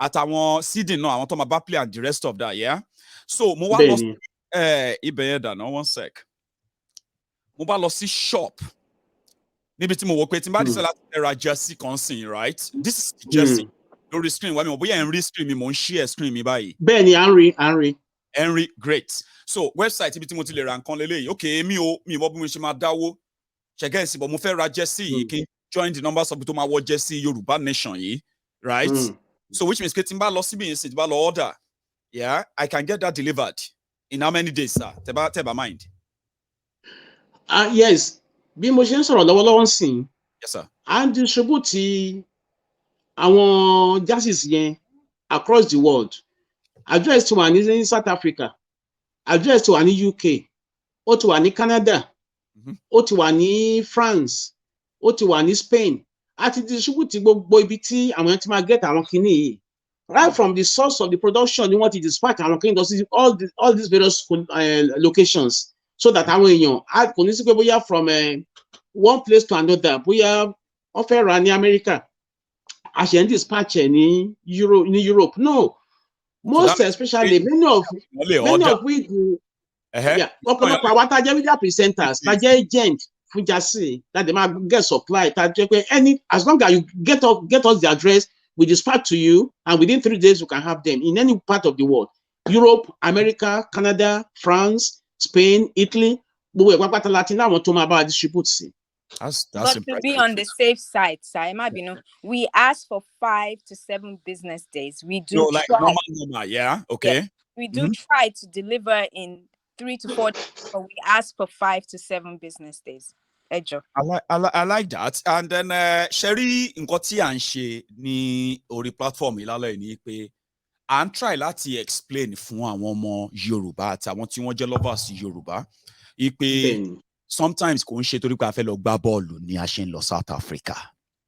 àtàwọn seeding náà àwọn tó máa bá play and the rest of that, yeah. So mo wá lọ sí ibẹ̀ yẹn dànù, one sec. Mo bá lọ sí shop níbi tí mo wò pé tí n bá decide láti ra jersey kan sìn, right? This is the jersey. Lórí screen wa mi mọ̀ bóyá ẹ̀ ń rí screen mi, mo ń share screen mi báyìí. Bẹ́ẹ̀ni, Henry. Henry, great. So website ibi tí mo ti lè ra nǹkan lélẹ́yìí. Okay, mi mọ̀ bí mo ṣe máa dáwó. Ṣẹ̀gẹ́ ìsìn, but mo fẹ́ ra jersey yìí kí n join the numbers of people tó máa wọ jersey Yoruba Nation yìí, right? So which means pé tí n bá lọ síbi yìí, tí n bá lọ order, yeah, I can get that delivered in how many days, sir? Tẹ́ bá mind. Yes. Bí mo ṣe ń sọ̀rọ̀ lọ́wọ́lọ́wọ́ nsìn. Yes, sir. And distribute àwọn jerseys yẹn across the world. Address ti wà ní South Africa. Address ti wà ní UK. Ó ti wà ní Canada. Ó ti wà ní France. Ó ti wà ní Spain. A ti distribute gbogbo ibi tí àwọn èèyàn ti máa get àwọn kinní yìí. Right from the source of the production ni wọ́n ti dispatch àwọn kinní lọ sí all these various locations, so that àwọn èèyàn kò ní sí pé bóyá from one place to another, bóyá wọ́n fẹ́ rà ní America, a ṣe ń dispatch ẹ̀ ní Europe. No, most especially many of we do. Ọ̀pọ̀lọpọ̀ àwọn tá a jẹ́ media presenters, tá a jẹ́ agent fún jersey, that they might get supply. As long as you get us the address, we dispatch to you, and within 3 days you can have them in any part of the world: Europe, America, Canada, France, Spain, Italy. But to be on the safe side, we ask for 5 to 7 business days. We do normal, yeah, okay. Yeah, we do try to deliver in 3 to 4 days, but we ask for 5 to 7 business days. I like that. And then Sherry nǹkan tí à ń ṣe ní orí platform ìlàlẹ́ ní pé à ń try láti explain fún àwọn ọmọ Yorùbá àti àwọn tí wọ́n jẹ́ lovers Yorùbá pé sometimes kò ń ṣe torí pé a fẹ́ lọ gbá bọ́ọ̀lù ni a ṣe ń lọ South Africa.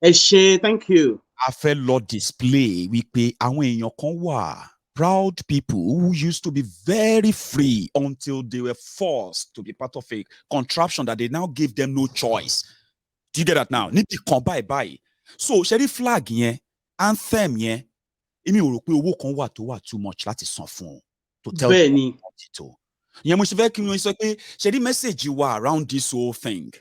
Ẹ ṣé, thank you. A fẹ́ lọ display wípé àwọn èèyàn kan wà, proud people who used to be very free until they were forced to be part of a contraption that they now give them no choice. Do you get that now? Níbi kan báyìí. So, ṣẹ́rí flag yẹn, anthem yẹn, èmi ò rò pé owó kan wà tó wà too much láti san fún to tell them to. Yẹn mo ṣe fẹ́ kí wọ́n sọ pé ṣẹ́rí message wà around this whole thing.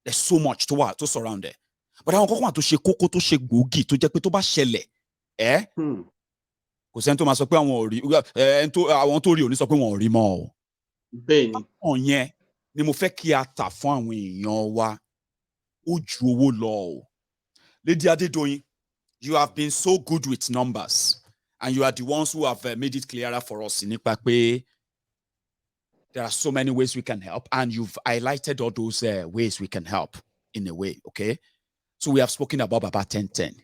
There's so much to surround it. But àwọn kọ́kọ́ wà tó ṣe kókó tó ṣe gbòógì tó jẹ́ pé tó bá ṣẹlẹ̀, kò sẹ́ni tó máa sọ pé àwọn tó rí òní sọ pé wọn ò rí mọ́ o. Bẹ́ẹ̀ni. Àwọn yẹn ni mo fẹ́ kí a tà fún àwọn èèyàn wa ó ju owó lọ o. Lady Adedoyin, you have been so good with numbers, and you are the ones who have made it clearer for us nípa pé there are so many ways we can help, and you've highlighted all those ways we can help in a way, okay? So we have spoken about Baba 1010.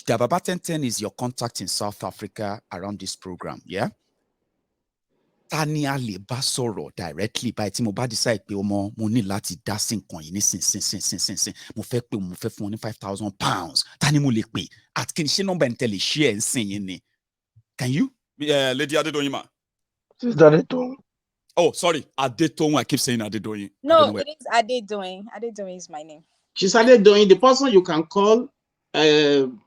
The Baba 1010 is your contact in South Africa around this program, yeah? Tani a lè bá sọ̀rọ̀ directly by tí mo bá decide pé mo ní láti dá sí nǹkan yìí ní sin. Mo fẹ́ fún wọn ní £5,000. Tani mo lè pè? At kí ni ṣe number ntẹ lè share ń sìn yín ni? Can you? Lady Adedoyin ma. This is Adedoyin. Oh, sorry. Adedoyin. I keep saying Adedoyin. No, it is Adedoyin. Adedoyin is my name. She's Adedoyin. The person you can call,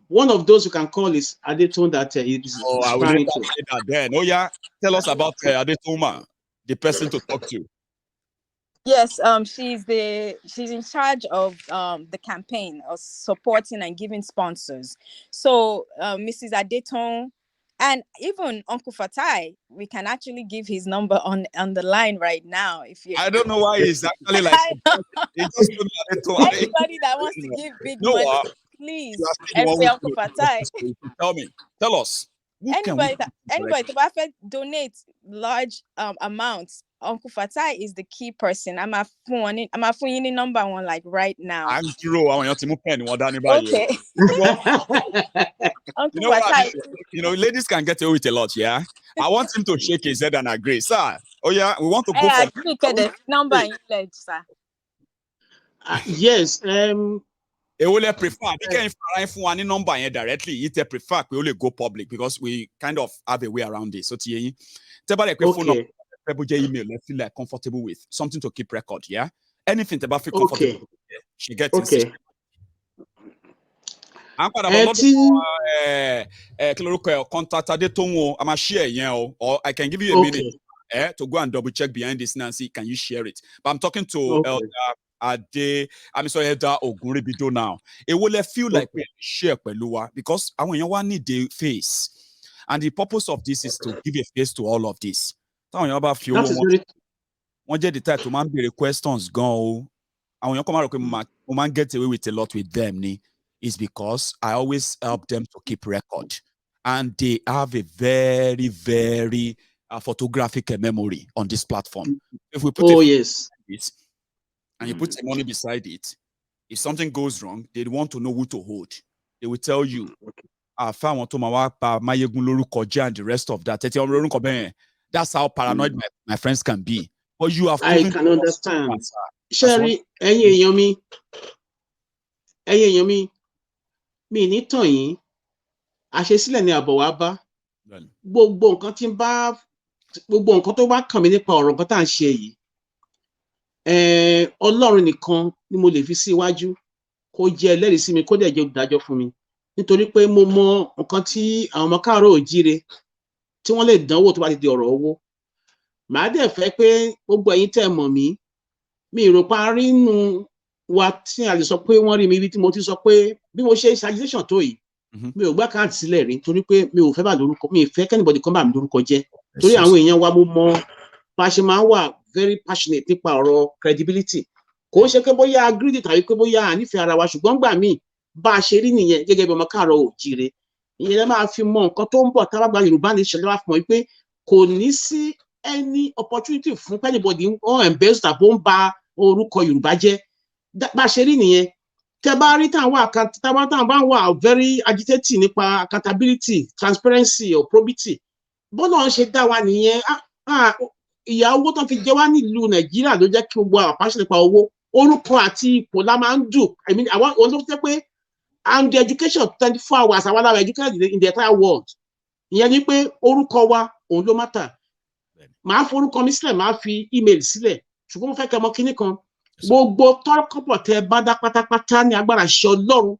one of those you can call is Adeton that is. Oh, I will say that then. Oh, yeah. Tell us about Adetoma, the person to talk to. Yes, she's in charge of the campaign of supporting and giving sponsors. So Mrs. Adeton and even Uncle Fatai, we can actually give his number on the line right now. If you, I don't know why he's actually like anybody that wants to give big money, please. Uncle Fatai. Tell us. Anybody that donate large amounts, Uncle Fatai is the key person. I'm a phone number one like right now. I'm true. I want to pen. Okay. Uncle Fatai. Ladies can get away with a lot, yeah. I want him to shake his head and agree, sir. Oh yeah, we want to go for the number in pledge, sir. Yes. They will prefer. They can't find any number here directly. It prefer we only go public because we kind of have a way around this. So okay. People email, they feel like comfortable with something to keep record. Yeah, anything about feel comfortable. She gets okay. I'm part of a ẹ lot tí of contact Adetoun. I'm a share, or I can give you a minute to go and double check behind this and see can you share it. But I'm talking to Elder Ade. I'm sorry, Elder Ogunribido now. It will feel like we share Pelua because I want you need the face, and the purpose of this is to give a face to all of this. That is very. One the type to man be questions go. And when you come out, man get away with a lot with them. Is because I always help them to keep record, and they have a very, very photographic memory on this platform. If we put yes, this and you put some money beside it, if something goes wrong, they want to know who to hold. They will tell you, I found to my and the rest of that. That's how paranoid my friends can be. But you have I can understand. Sherry, ẹ̀yin èèyàn mi ní tàn yín, àṣesílẹ̀ ni àbọ̀ wá bá. Gbogbo nǹkan tó bá kàn mí nípa ọ̀rọ̀ nǹkan tá à ń ṣe yìí, Ọlọ́run nìkan ni mo lè fi sí iwájú kó jẹ́ ẹlẹ́rìí sí mi kó dẹ̀ jẹ́ olùdájọ́ fún mi, nítorí pé mo mọ nǹkan tí àwọn ọmọ káàárọ̀ oòjíire tí wọ́n lè dánwò tó bá ti di ọ̀rọ̀ owó. Màá dẹ̀ fẹ́ pé gbogbo ẹ̀yin tẹ́ mọ̀ mí, mi rò pa rí nù wa tí a lè sọ pé wọ́n rí mi bí tí mo ti sọ pé bí mo ṣe ṣàjíṣàn tó yìí, mi ò gbá káàdì sílẹ̀ rí torí pé mi ò fẹ́ bà lórúkọ, mi ò fẹ́ kẹ́nìbọ̀dì kan bà mí lórúkọ jẹ́, torí àwọn èèyàn wa mo mọ bá ṣe máa ń wà very passionate nípa ọ̀rọ̀ credibility. Kò ń ṣe pé bóyá greedy tàbí pé bóyá ànífẹ́ ara wa, ṣùgbọ́n gbà míì bá a ṣe rí nìyẹn gẹ́gẹ́ bí ọmọ káàárọ̀ oòjíire. Ìyẹn lẹ máa fi mọ nǹkan tó ń bọ̀ tá a bá gba Yorùbá nation lọ́wọ́ fún wọn pé kò ní sí any opportunity fún anybody on embezzle tàbí ó ń ba orúkọ Yorùbá jẹ́. Bá a ṣe rí nìyẹn. Tẹ bá rí táwọn bá wà very agitated nípa accountability, transparency or probity, bọ́lá ń ṣe dá wa nìyẹn. Ìyà owó tó fi jẹ wá nílùú Nàìjíríà ló jẹ́ kí gbogbo àpáṣẹ nípa owó, orúkọ àti ipò la máa ń dù. Àwọn tó jẹ́ pé and the education 24 hours àwọn aláwọ̀ educated in the entire world. Ìyẹn ni pé orúkọ wa òun ló matter. Màá forúkọ mi sílẹ̀, màá fi email sílẹ̀, ṣùgbọ́n mo fẹ́ kẹ́ mọ̀ kinní kan. Gbogbo tọ́kọ̀pọ̀ tẹ bá dá pátápátá ní agbára ṣe Ọlọ́run.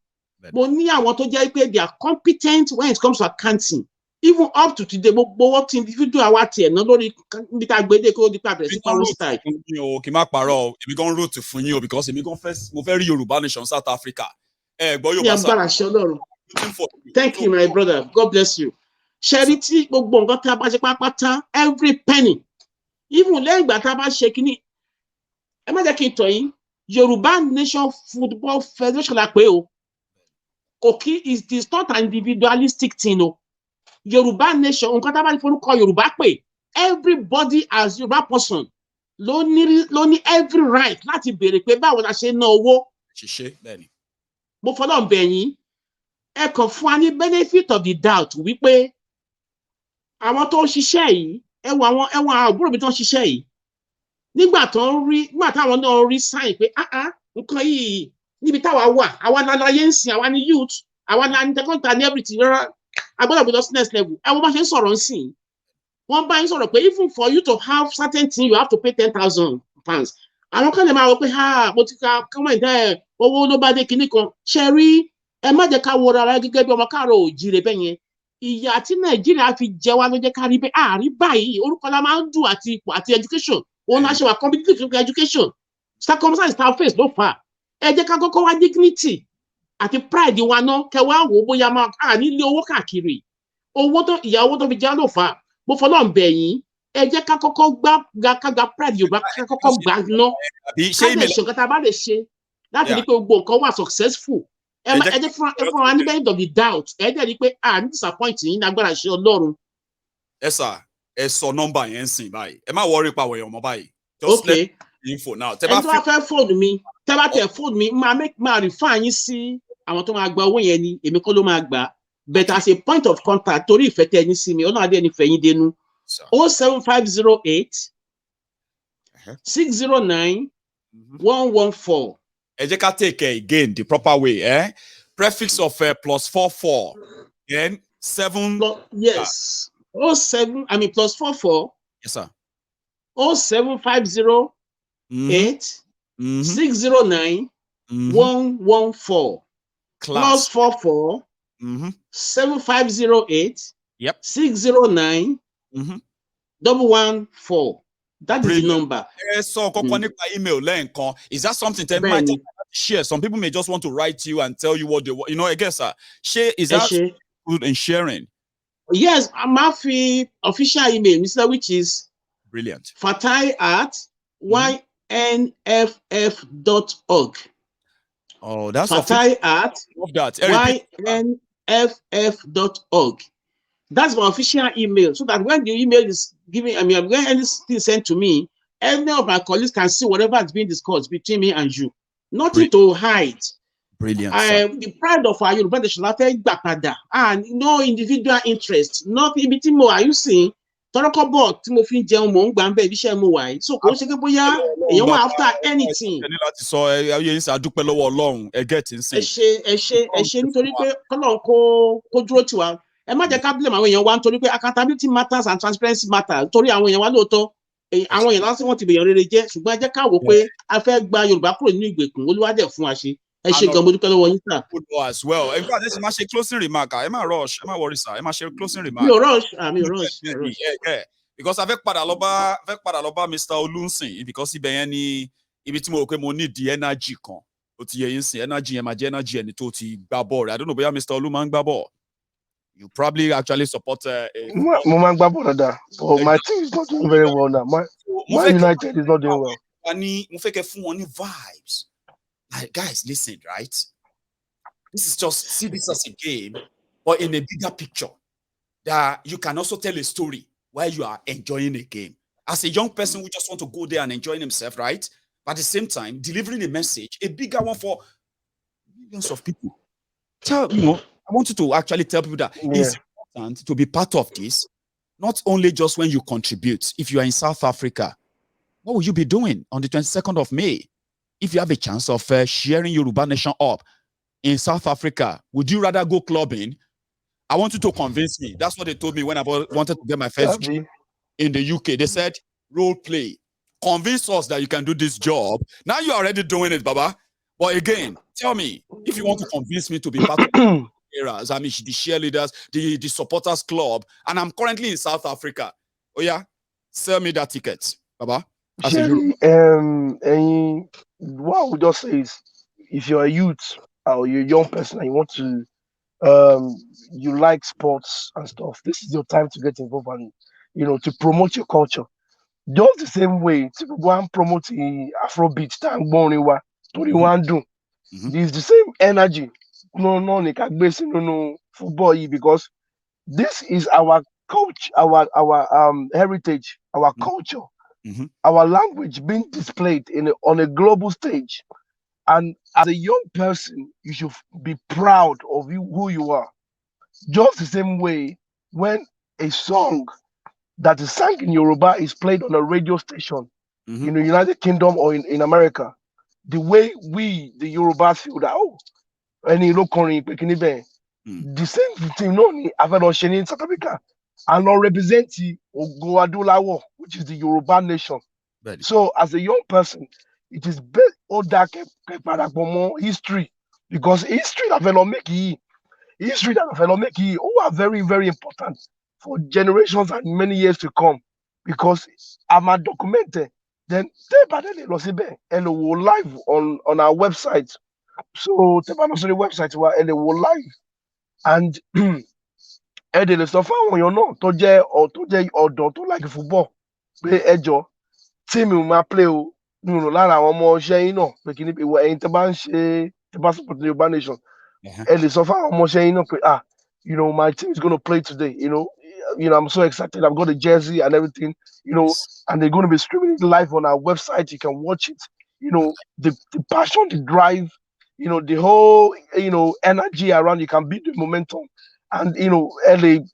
Mo ní àwọn tó jẹ́ pé they are competent when it comes to accounting. Even up to today, gbogbo what individual wa tiẹ̀ ná lórí níbi tá a gbé dé kó di pàbẹ̀rẹ̀ sí pàrọ̀ style. Kì í má parọ́, èmi gan root fún yín o because èmi gan mo fẹ́ rí Yorùbá nation South Africa. Gbọ́ Yorùbá sá. Thank you my brother, God bless you. Ṣẹ́rí tí gbogbo nǹkan tá a bá ṣe pápátá every penny, even lẹ́yìn ìgbà tá a bá ṣe kínní, ẹ má jẹ́ kí n tọ̀ yín, Yorùbá Nation Football Federation la pé o. Òkì it is not an individualistic thing o. Yorùbá Nation, nǹkan tá a bá ní forúkọ Yorùbá pé everybody as Yorùbá person ló ní every right láti béèrè pé báwo la ṣe ná owó. Ṣiṣẹ́ bẹ́ẹ̀ ni. Mo fọlọ́ bẹ̀ yín, ẹ kàn fún wa ní benefit of the doubt wípé àwọn tó ń ṣiṣẹ́ yìí, ẹwà àwọn àbúrò mi tó ń ṣiṣẹ́ yìí, nígbà táwọn náà rí sign pé nǹkan yìí níbi táwa wà, àwa láláyé ń sìn, àwa ní youth, àwa ní tẹkọ́ńtà ní everything rárá, agbọ́dọ̀ gbọ́dọ̀ sí next level. Ẹ wọ́n bá ṣe ń sọ̀rọ̀ ń sìn, wọ́n bá ń sọ̀rọ̀ pé even for you to have certain thing you have to pay 10,000 pounds. Àwọn kan lè máa wọ pé mo ti ka comment owó ló bá dé kinní kan. Ṣe rí, ẹ má jẹ́ ká wo ara gẹ́gẹ́ bí ọmọ káàárọ̀ oòjíire bẹ́ẹ̀ yẹn. Ìyà tí Nàìjíríà fi jẹ wá ló jẹ́ ká rí bẹ́ẹ̀ àárí báyìí, orúkọ la máa ń dù àti ipò àti education. Òun náà ṣe wà competitive for education. Circumstances ta face ló fà. Ẹ jẹ́ ká kọ́kọ́ wá dignity àti pride wa náà kẹwàá wò bóyá máa nílé owó káàkiri. Ìyà owó tó fi jẹ ló fà. Mo fọlọ́ ń bẹ̀ yín, ẹ jẹ́ ká kọ́kọ́ gba pride Yorùbá ká kọ́kọ́ gbà ná. Ká lè ṣe nǹkan tá a bá lè ṣe láti rí pé gbogbo nǹkan wà successful. Ẹ jẹ́ fún wa ní benefit of the doubt. Ẹ jẹ́ rí pé ní disappoint yín ní agbára ṣe Ọlọ́run. Ẹ sà, ẹ sọ nọ́mbà yẹn sìn báyìí. Ẹ má worry pa àwọn èèyàn mọ́ báyìí. Just let the info now. Ẹ tó bá fẹ́ fóònù mi, tẹ́ bá tẹ̀ fóònù mi, máa refer yín sí àwọn tó máa gba owó yẹn ni, èmi kọ́ ló máa gbà. But as a point of contact, torí ìfẹ́ tẹ ní sí mi, Ọlọ́run adé ẹni fẹ̀yìn dénú. 07508 609 114. Ẹ jẹ́ ká take again the proper way. Prefix of +44. Then 7. Yes. 07. I mean +44. Yes, sir. 07508 609 114. class. +44 7508 Yep. 609 114. That is the Brilliant. number. So, email, is that something that might share? Some people may just want to write to you and tell you what they want. I guess, share, is that good in sharing? Yes, I'm happy official email, Mr. Which is brilliant. fatai@ynff.org. Oh, that's fatai@ynff.org. That's my official email. So that when the email is given, when anything sent to me, any of my colleagues can see whatever is being discussed between me and you. Nothing to hide. Brilliant. The pride of our Yoruba nation and no individual interest. Nothing between more. Are you seeing? Tọ́rọ́kọ́bọ̀ tí mo fi ń jẹun mò ń gbà ń bẹ̀ iṣẹ́ mo wà yìí. So kò ṣe pé bóyá èèyàn wà after anything. Ẹ àdúpẹ́ lọ́wọ́ Ọlọ́run ẹ get in sí. Ẹ ṣe nítorí pé Ọlọ́run kó dúró tì wá. Ẹ má jẹ́ ká blame àwọn èèyàn wa nítorí pé accountability matters and transparency matters. Torí àwọn èèyàn wa lóòótọ́ àwọn èèyàn lásìkò wọn ti bèèyàn rere jẹ́ ṣùgbọ́n ẹ jẹ́ ká wò pé a fẹ́ gba Yorùbá kúrò nínú ìgbèkùn Olúwa dẹ̀ fún wa ṣe. Ẹ ṣe gan mo dúpẹ́ lọ́wọ́ yín sà. As well. In fact, ẹ máa ṣe closing remark. Ẹ má rush. Ẹ má worry sir. Ẹ máa ṣe closing remark. Mi ò rush. Because I fẹ́ padà lọ bá Mr. Olunsin because ibẹ̀ yẹn ni ibi tí mo rò pé mo need the energy kan. Ó ti yẹ yín sìn energy yẹn máa jẹ́ energy ẹni tó ti gbá ball. I don't know bóyá Mr. Olu máa ń gbá ball. You probably actually support mo máa ń gbá ball dáadáa, but my team is not doing very well now. My United is not doing well. Mo fẹ́ kẹ́ fún wọn ní vibes. Like, guys, listen, right? This is just, see this as a game, but in a bigger picture, that you can also tell a story while you are enjoying a game. As a young person who just want to go there and enjoy himself, right? But at the same time, delivering a message, a bigger one for millions of people. I want you to actually tell people that it's important to be part of this, not only just when you contribute. If you are in South Africa, what will you be doing on the 22nd of May? If you have a chance of sharing Yoruba Nation up in South Africa, would you rather go clubbing? I want you to convince me. That's what they told me when I wanted to get my first job in the UK. They said, role play. Convince us that you can do this job. Now you're already doing it, Baba. But again, tell me, if you want to convince me to be part of the eras, I mean, the cheerleaders, the supporters club, and I'm currently in South Africa. Oh yeah? Sell me that ticket, Baba. Surely, what I would just say is, if you're a youth or you're a young person and you want to, you like sports and stuff, this is your time to get involved and, to promote your culture. Just the same way, people go and promote the Afrobeat, it's the same energy. No, football, because this is our culture, our heritage, our culture. Our language being displayed on a global stage, and as a young person, you should be proud of who you are. Just the same way, when a song that is sung in Yoruba is played on a radio station in the United Kingdom or in America, the way we, the Yoruba, feel that the same thing, in South Africa. And not represent Oduduwa, which is the Yoruba nation. So, as a young person, it is best history, because history that are very, very important for generations and many years to come. Because I'm a documented. Then they will live on our website. So they on the website and they will live and. Ẹ̀dẹ̀ lè sọ fún àwọn èèyàn náà tó jẹ́ ọ̀dọ́ tó like football pé ẹjọ́ tíìmù máa play o nínú lára àwọn ọmọ ọṣẹ́ yín náà pé kí ni ìwọ ẹ̀yin tẹ́ bá support the Yoruba nation ẹ lè sọ fún àwọn ọmọ ọṣẹ́ yín náà pé my team is going to play today, I'm so excited, I've got a jersey and everything, and they're going to be streaming it live on our website. You can watch it, the passion, the drive, the whole energy around. You can build the momentum. And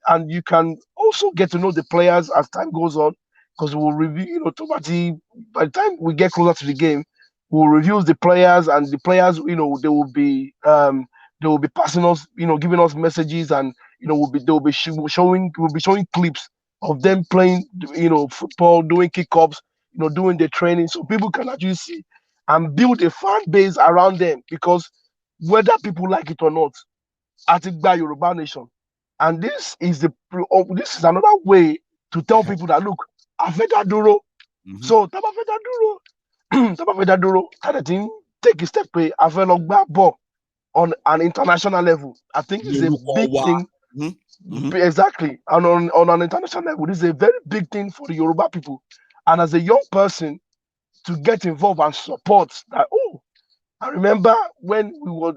and you can also get to know the players as time goes on, because we'll review, by the time we get closer to the game, we'll review the players, and the players, they will be passing us, giving us messages, and we'll be showing clips of them playing, football, doing kickoffs, doing the training, so people can actually see and build a fan base around them, because whether people like it or not, Atigba Yoruba Nation. And this is this is another way to tell people that look, Afeta Duro. So Tabafeta Duro, Tabafeta Duro, Tadetin take a step away, Avelogba Bo on an international level. I think it's a big thing. Exactly. And on an international level, this is a very big thing for the Yoruba people. And as a young person, to get involved and support that, oh, I remember when we were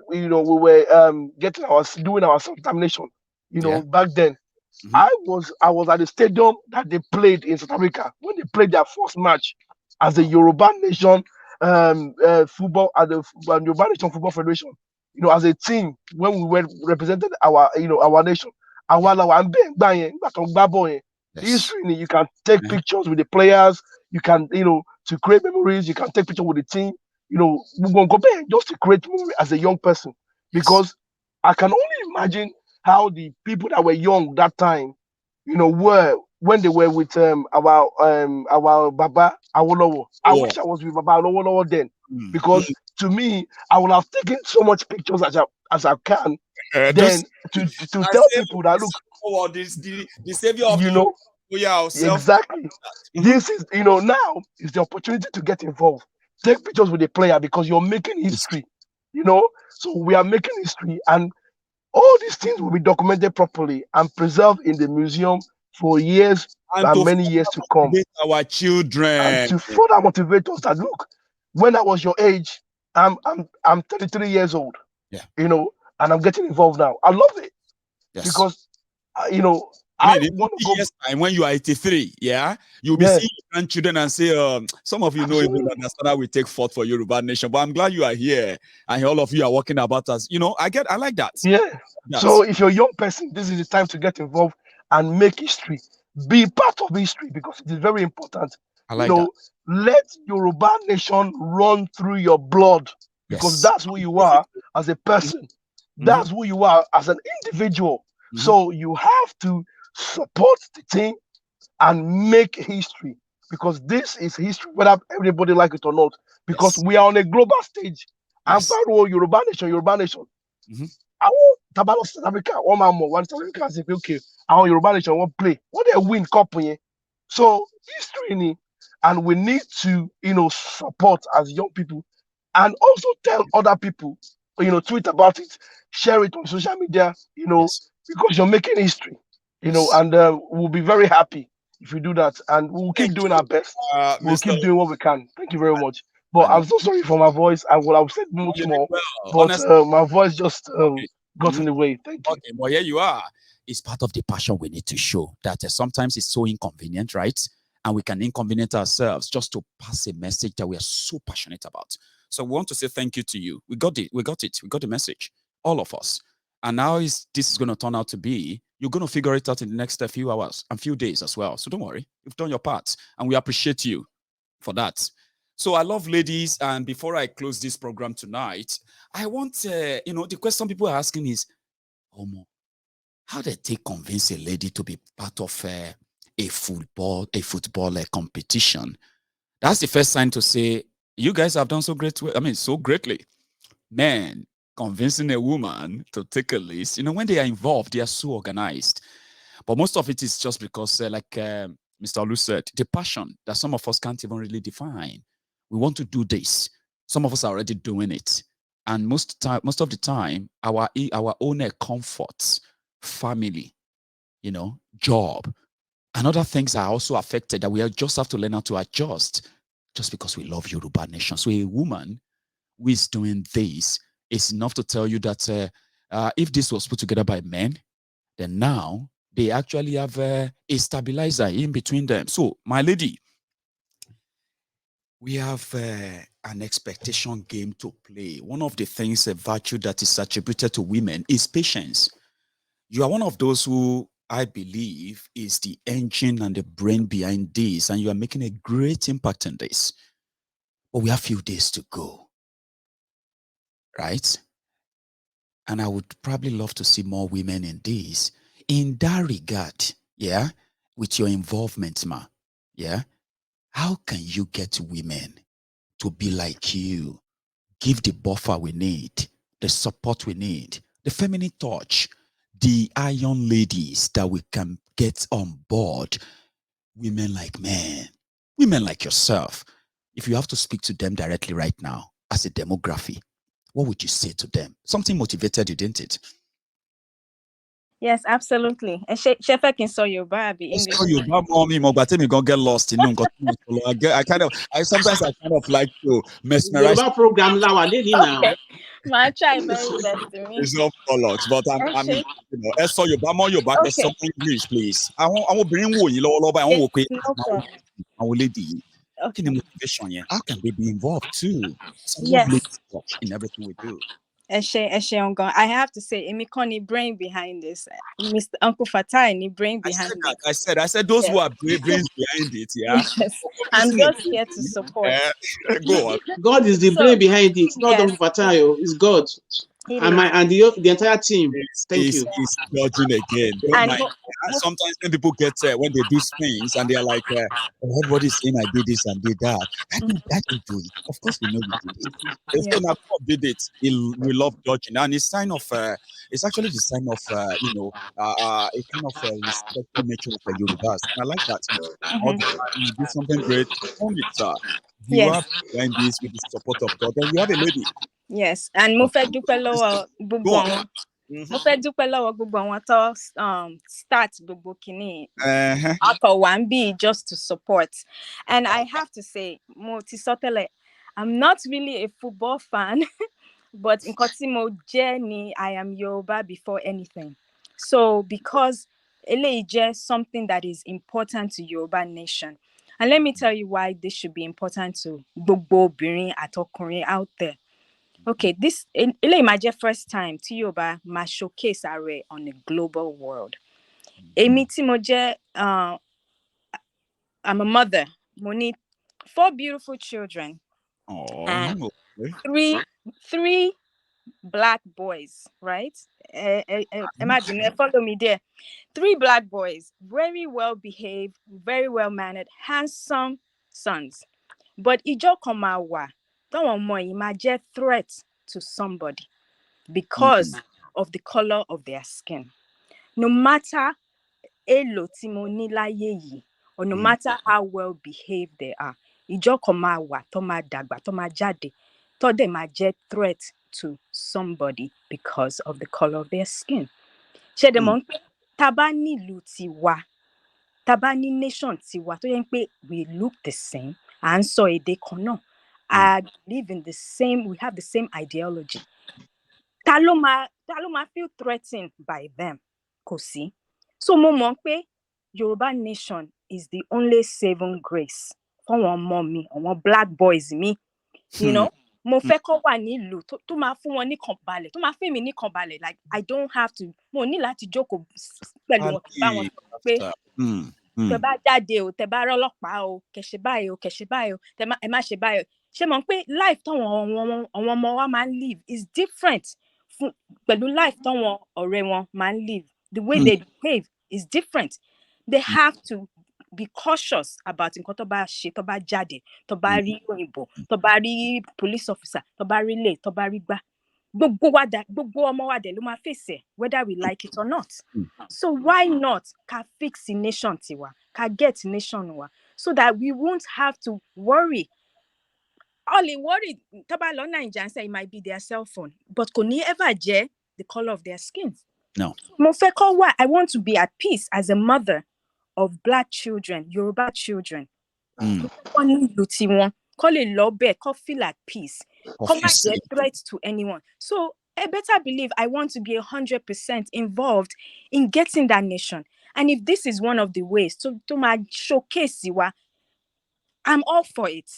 getting doing our self-examination, back then. I was at the stadium that they played in South Africa when they played their first match as the Yoruba Nation football at the Yoruba Nation Football Federation. As a team when we were represented our nation. And while I'm being history, you can take pictures with the players. You can to create memories. You can take pictures with the team. We're gonna go back just to create memory as a young person, because I can only imagine how the people that were young that time, were when they were with our Baba Awolowo. I wish I was with Baba Awolowo then, because to me, I would have taken so much pictures as I can. Then to tell people that look, the savior of exactly. This is now is the opportunity to get involved. Take pictures with the player because you're making history. So we are making history, and all these things will be documented properly and preserved in the museum for years and many years to come. Our children, and to further motivate us that look, when I was your age, I'm 33 years old. And I'm getting involved now. I love it because I mean, in 50 years time, when you are 83, you'll be seeing your grandchildren and say, some of you know even understand how we take forth for Yoruba Nation. But I'm glad you are here and all of you are working about us. I like that. Yeah. So if you're a young person, this is the time to get involved and make history. Be part of history because it is very important. I like that. Let Yoruba Nation run through your blood because that's who you are as a person. That's who you are as an individual. So you have to support the team and make history because this is history, whether everybody like it or not, because we are on a global stage. And for Yoruba Nation. I want Tabalo South Africa, one man more. One South Africa say, okay, our Yoruba Nation won't play. What they win cup. So history, and we need to, support as young people and also tell other people, tweet about it, share it on social media, because you're making history, and we'll be very happy if you do that. And we'll keep doing our best. We'll keep doing what we can. Thank you very much. But I'm so sorry for my voice. I would have said much more, but my voice just got in the way. Thank you. Okay, but here you are. It's part of the passion we need to show that sometimes it's so inconvenient, right? And we can inconvenience ourselves just to pass a message that we are so passionate about. So we want to say thank you to you. We got it. We got the message. All of us. And now this is going to turn out to be, you're going to figure it out in the next few hours and few days as well. So don't worry. You've done your part. And we appreciate you for that. So I love ladies. And before I close this program tonight, I want, the question people are asking is, how did they convince a lady to be part of a football competition? That's the first sign to say, you guys have done so greatly. Man, convincing a woman to take a list, when they are involved, they are so organized. But most of it is just because, like Mr. Olu said, the passion that some of us can't even really define. We want to do this. Some of us are already doing it. And most of the time, our own comforts, family, job, and other things are also affected that we just have to learn how to adjust just because we love Yoruba Nation. So a woman who is doing this is enough to tell you that if this was put together by men, then now they actually have a stabilizer in between them. So, my lady, we have an expectation game to play. One of the things, a virtue that is attributed to women is patience. You are one of those who I believe is the engine and the brain behind this, and you are making a great impact in this. But we have a few days to go, right? And I would probably love to see more women in this. In that regard, with your involvement, how can you get women to be like you, give the buffer we need, the support we need, the feminine touch, the iron ladies that we can get on board, women like men, women like yourself. If you have to speak to them directly right now as a demography, what would you say to them? Something motivated you, didn't it? Yes, absolutely. And Shefa can saw your Barbie English. So you mommy, but me gonna get lost in I sometimes like to mesmerize. Yoruba program lawa lady now. Okay. My try very best to me. It's not bollocks, but I mean, so your back, there's some English, please. I want bring you I want No problem. our lady. Okay. Motivation, how can they be involved too? Yes. In everything we do. I have to say, Emikoni brain behind this. Mr. Uncle Fatai, any brain behind it. I said those who are brains behind it, yeah. Yes. I'm just here to support. Go on. God is the brain behind it, not Uncle Fatayo. It's God. And the entire team. Thank you. He's judging again. Sometimes when people get when they do things and they are like, everybody's saying I did this and did that. I didn't do it. Of course, we know you did it. If God did it, we love judging, and it's sign of it's actually the sign of a kind of respectful nature of the Yorubas, and I like that. All the time you do something great, own it, sir. You are behind this with the support of God, and you have a lady. Yes, and mo fẹ́ dúpẹ́ lọ́wọ́ gbogbo àwọn mo fẹ́ dúpẹ́ lọ́wọ́ gbogbo àwọn tó start gbogbo kìíní akọ̀ wá ń bí just to support. And I have to say, mo ti sọ tẹ́lẹ̀, I'm not really a football fan, but nǹkan tí mo jẹ́ ni I am Yoruba before anything. So because eléyìí jẹ́ something that is important to Yoruba nation. And let me tell you why this should be important to gbogbo obìnrin àtọkùnrin out there. Okay, this eléyìí máa jẹ́ first time tí Yoruba máa showcase ààrẹ on a global world. Èmi tí mo jẹ́ I'm a mother. Mo ní 4 beautiful children. And three black boys, right? Imagine, follow me there. 3 black boys, very well behaved, very well mannered, handsome sons. But ìjọ kan máa wà táwọn ọmọ yìí máa jẹ́ threat to somebody because of the color of their skin. No matter èlò tí mo ní láyé yìí, or no matter how well behaved they are, ìjọ kan máa wà tó máa dàgbà, tó máa jáde, tó dẹ̀ máa jẹ́ threat to somebody because of the color of their skin. Ṣé dẹ̀ mọ̀ pé tá bá nílùú tiwa, tá bá ní nation tiwa tó yẹ pé we look the same, à ń sọ èdè kan náà, I live in the same, we have the same ideology. Ta ló máa feel threatened by them? Kò sí. So mo mọ̀ pé Yoruba nation is the only saving grace for àwọn ọmọ mi, àwọn black boys mi. You know, mo fẹ́ kó wà nílùú tó máa fún wọn ní kan balẹ̀, tó máa fún mi ní kan balẹ̀, like I don't have to, mo ní láti jókòó pẹ̀lú wọn bá wọn sọ pé tẹ́ bá jáde o, tẹ́ bá rọ́lọ́pàá o, kẹ́ ṣe báyìí o, kẹ́ ṣe báyìí o, ẹ má ṣe báyìí o. Ṣé mọ̀ pé life táwọn ọmọ wa máa ń live is different pẹ̀lú life táwọn ọ̀rẹ́ wọn máa ń live. The way they behave is different. They have to be cautious about nǹkan tó bá ṣe, tó bá jáde, tó bá rí òyìnbó, tó bá rí police officer, tó bá rí ilé, tó bá rí gbá. Gbogbo ọmọ wa dẹ̀ ló máa face, whether we like it or not. So why not ká fix the nation tiwa, ká get nation wa, so that we won't have to worry. All the worry, tó bá lọ Naija say it might be their cell phone, but kò ní ever jẹ́ the color of their skin. No. Mo fẹ́ kó wà, I want to be at peace as a mother of black children, Yoruba children. Wọ́n ní ìlú tiwọn, kó lè lọ bẹ́ẹ̀, kó feel at peace, kó má jẹ́ threat to anyone. So I better believe I want to be 100% involved in getting that nation. And if this is one of the ways to my showcase wa, I'm all for it.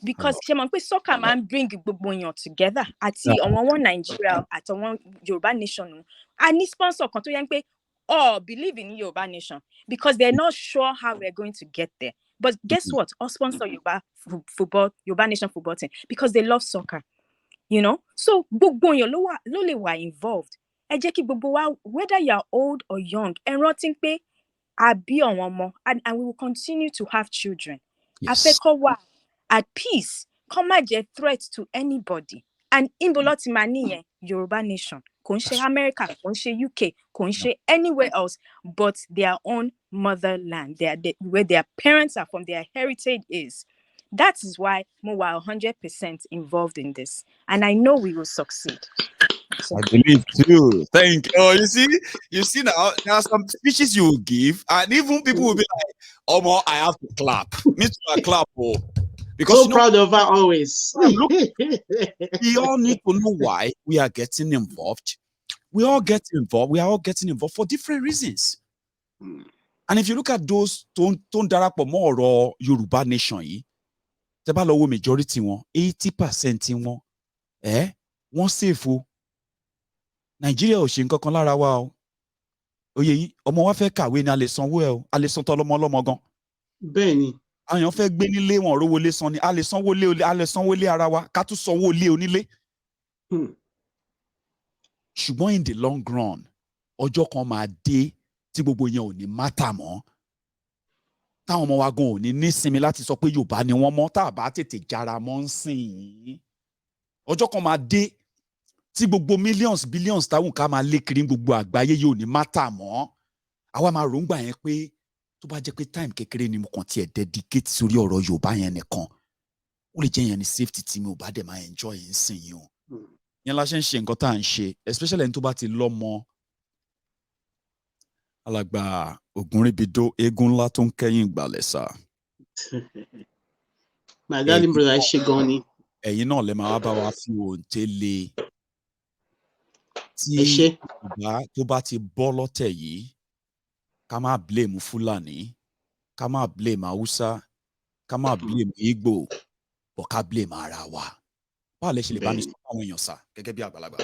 Because ṣé mọ̀ pé soccer man bring gbogbo èèyàn together àti àwọn Nigeria àti àwọn Yoruba nation. I need sponsor kan tó yẹ pé believe in Yoruba nation, because they're not sure how we're going to get there. But guess what? I'll sponsor Yoruba nation football team, because they love soccer. You know? So gbogbo èèyàn ló lè wà involved. Ẹ jẹ́ kí gbogbo wa, whether you're old or young, ẹ rántí pé a bí àwọn ọmọ, and we will continue to have children. A fẹ́ kó wà at peace, come má jẹ́ threat to anybody. and imboloti mani Yoruba nation, kò America, kò UK, kò anywhere else but their own motherland, where their parents are from, their heritage is. That is why we are 100% involved in this, and I know we will succeed. So. I believe too. Thank you. Oh, you see now, there are some speeches you will give, and even people will be like, "Oh, more, I have to clap." Me too, I clap, oh. Because so proud of her always. Look, we all need to know why we are getting involved. We are all getting involved for different reasons. And if you look at those don't darapọ̀ mọ́ ọ̀rọ̀ Yoruba nation yìí, tẹ́ bá lọ wo majority wọn, 80% wọn, wọ́n safe o. Nàìjíríà ò ṣe nǹkan kan lára wa o. Oyè yìí, ọmọ wa fẹ́ kàwé ni a lè sanwó ẹ o, a lè san tọlọmọ ọlọ́mọ gan. Bẹ́ẹ̀ni. Àyàn fẹ́ gbé nílé wọn rówó lé san ni, a lè sanwó lé ara wa, ká tún sanwó lé onílé. Ṣùgbọ́n in the long run, ọjọ́ kan máa dé tí gbogbo yẹn ò ní mátà mọ́. Táwọn ọmọ wa gan ò ní nísinmi láti sọ pé Yorùbá ni wọ́n mọ́, tá a bá tètè jára mọ́ ń sìn. Ọjọ́ kan máa dé tí gbogbo billions táwọn ká máa lé kiri gbogbo àgbáyé yóò ní mátà mọ́. Àwa máa ròǹgbà yẹn pé tó bá jẹ́ pé time kékeré ni mo kàn tiẹ̀ dedicate sórí ọ̀rọ̀ Yorùbá yẹn nìkan, ó lè jẹ́ yẹn ni safety tí mi ò bá dẹ̀ máa enjoy yẹn sìn yín o. Yẹn la ṣe ń ṣe nǹkan tá à ń ṣe, especially ẹni tó bá ti lọ́mọ. Alàgbà Ògúnríbidó, eégún ńlá tó ń kẹ́yìn ìgbàlẹ̀ sá. My darling brother, ẹ ṣé gan ni. Ẹ̀yin náà lè máa bá wa fi òǹtẹ̀ lé. Tí Yorùbá tó bá ti bọ́ lọ́tẹ̀ yìí, ká má blame Fúlàní, ká má blame Hausa, ká má blame Igbo, but ká blame ara wa. Báwo lẹ ṣe lè bá mi sọ àwọn èèyàn sá gẹ́gẹ́ bí àgbàlagbà?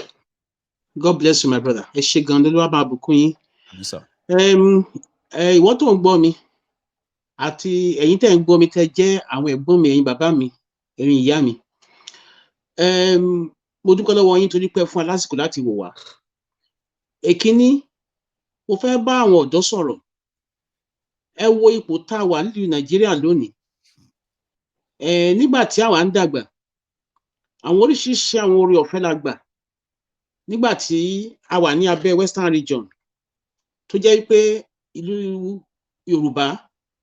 God bless you, my brother. Ẹ ṣé gan ni, Olúwa bá bùkún yín. Ìwọ tó ń gbọ́ mi àti ẹ̀yin tẹ́ ń gbọ́ mi tẹ́ jẹ́ àwọn ẹ̀gbọ́n mi, ẹ̀yin bàbá mi, ẹ̀yin ìyá mi. Mo dúpẹ́ lọ́wọ́ yín torí pé fún wa lásìkò láti wò wá. Èkíní, mo fẹ́ bá àwọn ọ̀dọ́ sọ̀rọ̀. Ẹ wo ipò tá a wà nílùú Nàìjíríà lónìí. Nígbà tí àwa ń dàgbà, àwọn oríṣiríṣi àwọn oore ọ̀fẹ́ la gbà. Nígbà tí a wà ní abẹ́ Western region, tó jẹ́ pé ìlú Yorùbá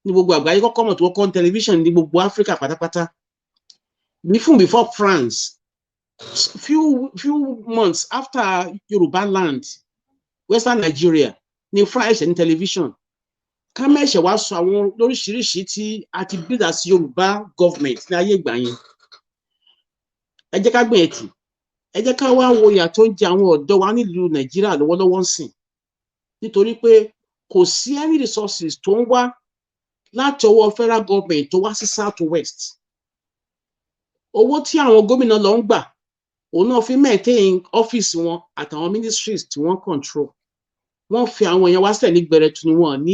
ní gbogbo àgbáyé kọ́kọ́ mọ̀ tó kọ́ television ní gbogbo Africa pátápátá. Before France, few months after Yoruba land, Western Nigeria, ní France ní television. Ká mẹ́ṣẹ̀ wá sọ àwọn lóríṣiríṣi tí a ti build as Yoruba government ní ayé ìgbà yẹn. Ẹ jẹ́ ká gbìyànjú. Ẹ jẹ́ ká wá wo ìyà tó ń jẹ àwọn ọ̀dọ́ wa nílùú Nàìjíríà lọ́wọ́lọ́wọ́ ń sìn. Nítorí pé kò sí any resources tó ń wá láti ọwọ́ federal government tó wá sí South West. Owó tí àwọn gómìnà lọ ń gbà, òun náà fi maintain ọ́fíìsì wọn àtàwọn ministries tí wọ́n control. Wọ́n fi àwọn èèyàn wá sílẹ̀ ní gbẹrẹtu ni wọn ní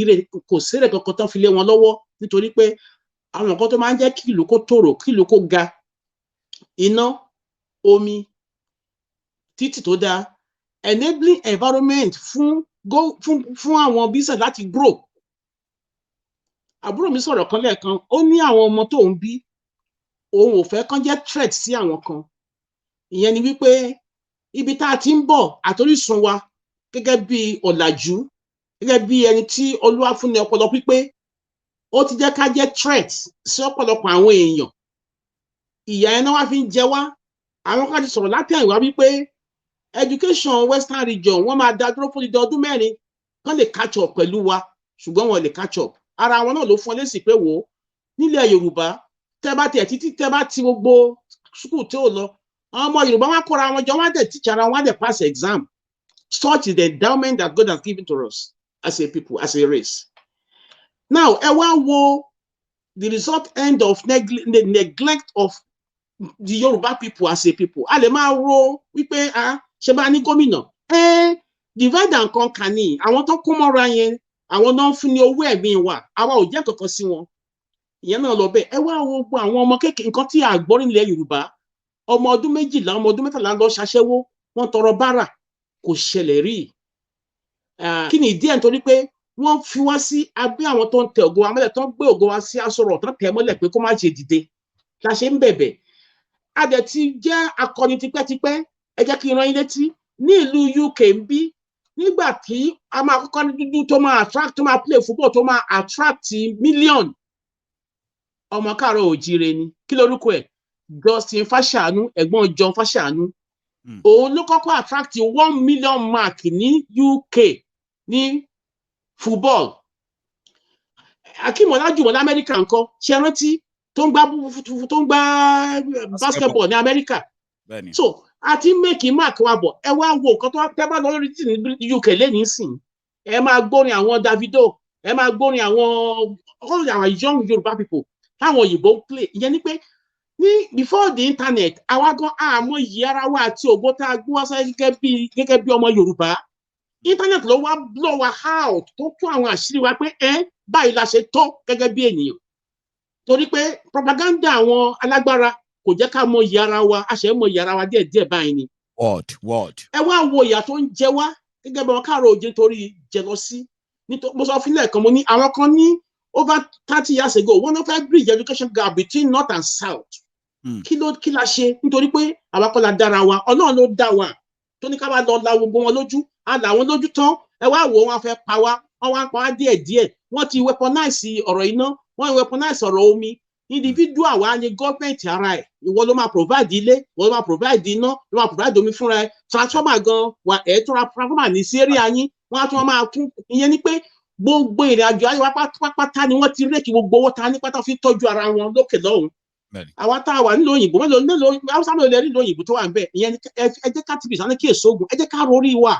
kò sérè kankan tán fi lé wọn lọ́wọ́, nítorí pé àwọn nǹkan tó máa ń jẹ́ kí ìlú kó tòrò, kí ìlú kó ga, iná, omi, títì tó dáa, enabling environment fún àwọn business láti grow. Àbúrò mi sọ̀rọ̀ kan lẹ́ẹ̀kan, ó ní àwọn ọmọ tó ń bí, òun ò fẹ́ kán jẹ́ threat sí àwọn kan. Ìyẹn ni wípé ibi tá a ti ń bọ̀ àtorísun wa gẹ́gẹ́ bí ọ̀làjú, gẹ́gẹ́ bí ẹni tí Olúwa fún ní ọpọlọ pípé, ó ti jẹ́ ká jẹ́ threat sí ọ̀pọ̀lọpọ̀ àwọn èèyàn. Ìyà yẹn náà wá fi ń jẹ wá. Àwọn kan ti sọ̀rọ̀ láti àìwá wípé education Western region wọ́n máa dá dúró fún ọdún 4 kán lè catch up pẹ̀lú wa, ṣùgbọ́n wọn lè catch up. Ara wọn náà ló fún ọ lésì pé wò ó, nílẹ̀ Yorùbá tẹ́ bá tiẹ̀ títí tẹ́ bá ti gbogbo school tí ó lọ, àwọn ọmọ Yorùbá wọn kóra wọn jọ, wọn á dẹ̀ teach ara wọn, á dẹ̀ pass exam. Such is the endowment that God has given to us as a people, as a race. Now, ẹ wá wo the result end of the neglect of the Yoruba people as a people. A lè máa ro wípé ṣe bá ní gómìnà. Divide and conquer ni àwọn tó kún mọ́ra yẹn, àwọn náà ń fún ní owó ẹ̀mí wa, àwa ò jẹ́ kankan sí wọn. Ìyẹn náà lọ bẹ́ẹ̀. Ẹ wá wo gbogbo àwọn ọmọ kékeré, nǹkan tí a gbọ́ nílẹ̀ Yorùbá, ọmọ ọdún 12, ọmọ ọdún 13 lọ ṣaṣẹ́wó, wọ́n tọrọ bárà, kò ṣẹlẹ̀ rí. Kí ni ìdí ẹ̀? Nítorí pé wọ́n fi wá sí abẹ́ àwọn tó ń tẹ ògo wa mọ́lẹ̀, tó ń gbé ògo wa sí Aṣọ Rock, tó ń tẹ̀ mọ́lẹ̀ pé kó má ṣe dìde. La ṣe ń bẹ̀bẹ̀. a dẹ̀ ti jẹ́ akọni tipẹ́tipẹ́ ẹ jẹ́ kí n rán yín létí ní ìlú UK ń bí nígbà tí a máa kọ́kọ́ ní dúdú tó máa attract tó máa play football tó máa attract million ọmọ káàárọ̀ òjíire ni kí lorúkọ ẹ̀ Justin Fáṣàánú ẹ̀gbọ́n John Fáṣàánú òun ló kọ́kọ́ attract 1 million mark ní UK ní football Akeem Olajuwon l'Amẹ́ríkà ńkọ́ ṣe rántí tó ń gbá basketball ní Amẹ́ríkà so a ti make mark wa bọ̀ ẹ wá wo nǹkan tó tẹ́ bá lọ lórí tí ní UK lẹ́yìn sìn ẹ máa gbórin àwọn Davido ẹ máa gbórin àwọn young Yoruba people táwọn òyìnbó ń play ìyẹn ni pé before the internet àwa gan àmọ́ ìyí ara wa àti ògbó tá a gbé wá sáyé gẹ́gẹ́ bí ọmọ Yorùbá internet ló wá blow wa out tó tún àwọn àṣírí wa pé báyìí la ṣe tó gẹ́gẹ́ bí ènìyàn torí pé propaganda àwọn alágbára kò jẹ́ ká mọ ìyí ara wa a ṣe mọ ìyí ara wa díẹ̀díẹ̀ báyìí ni. ẹ wá wo ìyà tó ń jẹ wá gẹ́gẹ́ bí wọn káàárọ̀ oòjíire torí jealousy mo sọ fún lẹ́ẹ̀kan mo ní àwọn kan ní over 30 years ago wọ́n náà fẹ́ bridge education gap between north and south. Kí la ṣe nítorí pé àwa kọ́ la dára wa Ọlọ́run ló dá wa tó ní ká bá lọ la gbogbo wọn lójú a là wọn lójú tán ẹ wá wò wọn fẹ́ pa wá wọn wá pa wá díẹ̀díẹ̀ wọ́n ti weaponize ọ̀rọ̀ iná wọ́n weaponize ọ̀rọ̀ omi individual wa ni gọọmenti ara ẹ̀ ìwọ ló máa provide ilé ìwọ ló máa provide iná ló máa provide omi fúnra ẹ̀ transformer gan wa ẹ̀ tó ra transformer ní sí area yín wọ́n á tún máa tún ìyẹn ni pé gbogbo ìrìn àjò ayé wa pátápátá ni wọ́n ti rékì gbogbo owó ta ní pátá fi tọ́jú ara wọn lókè lọ́hùn àwa tá a wà nílò òyìnbó mélòó Haúsá mélòó lè rí òyìnbó tó wà ń bẹ ìyẹn ẹ jẹ́ ká tìbí sáré kí èso ogun ẹ jẹ́ ká rorí wa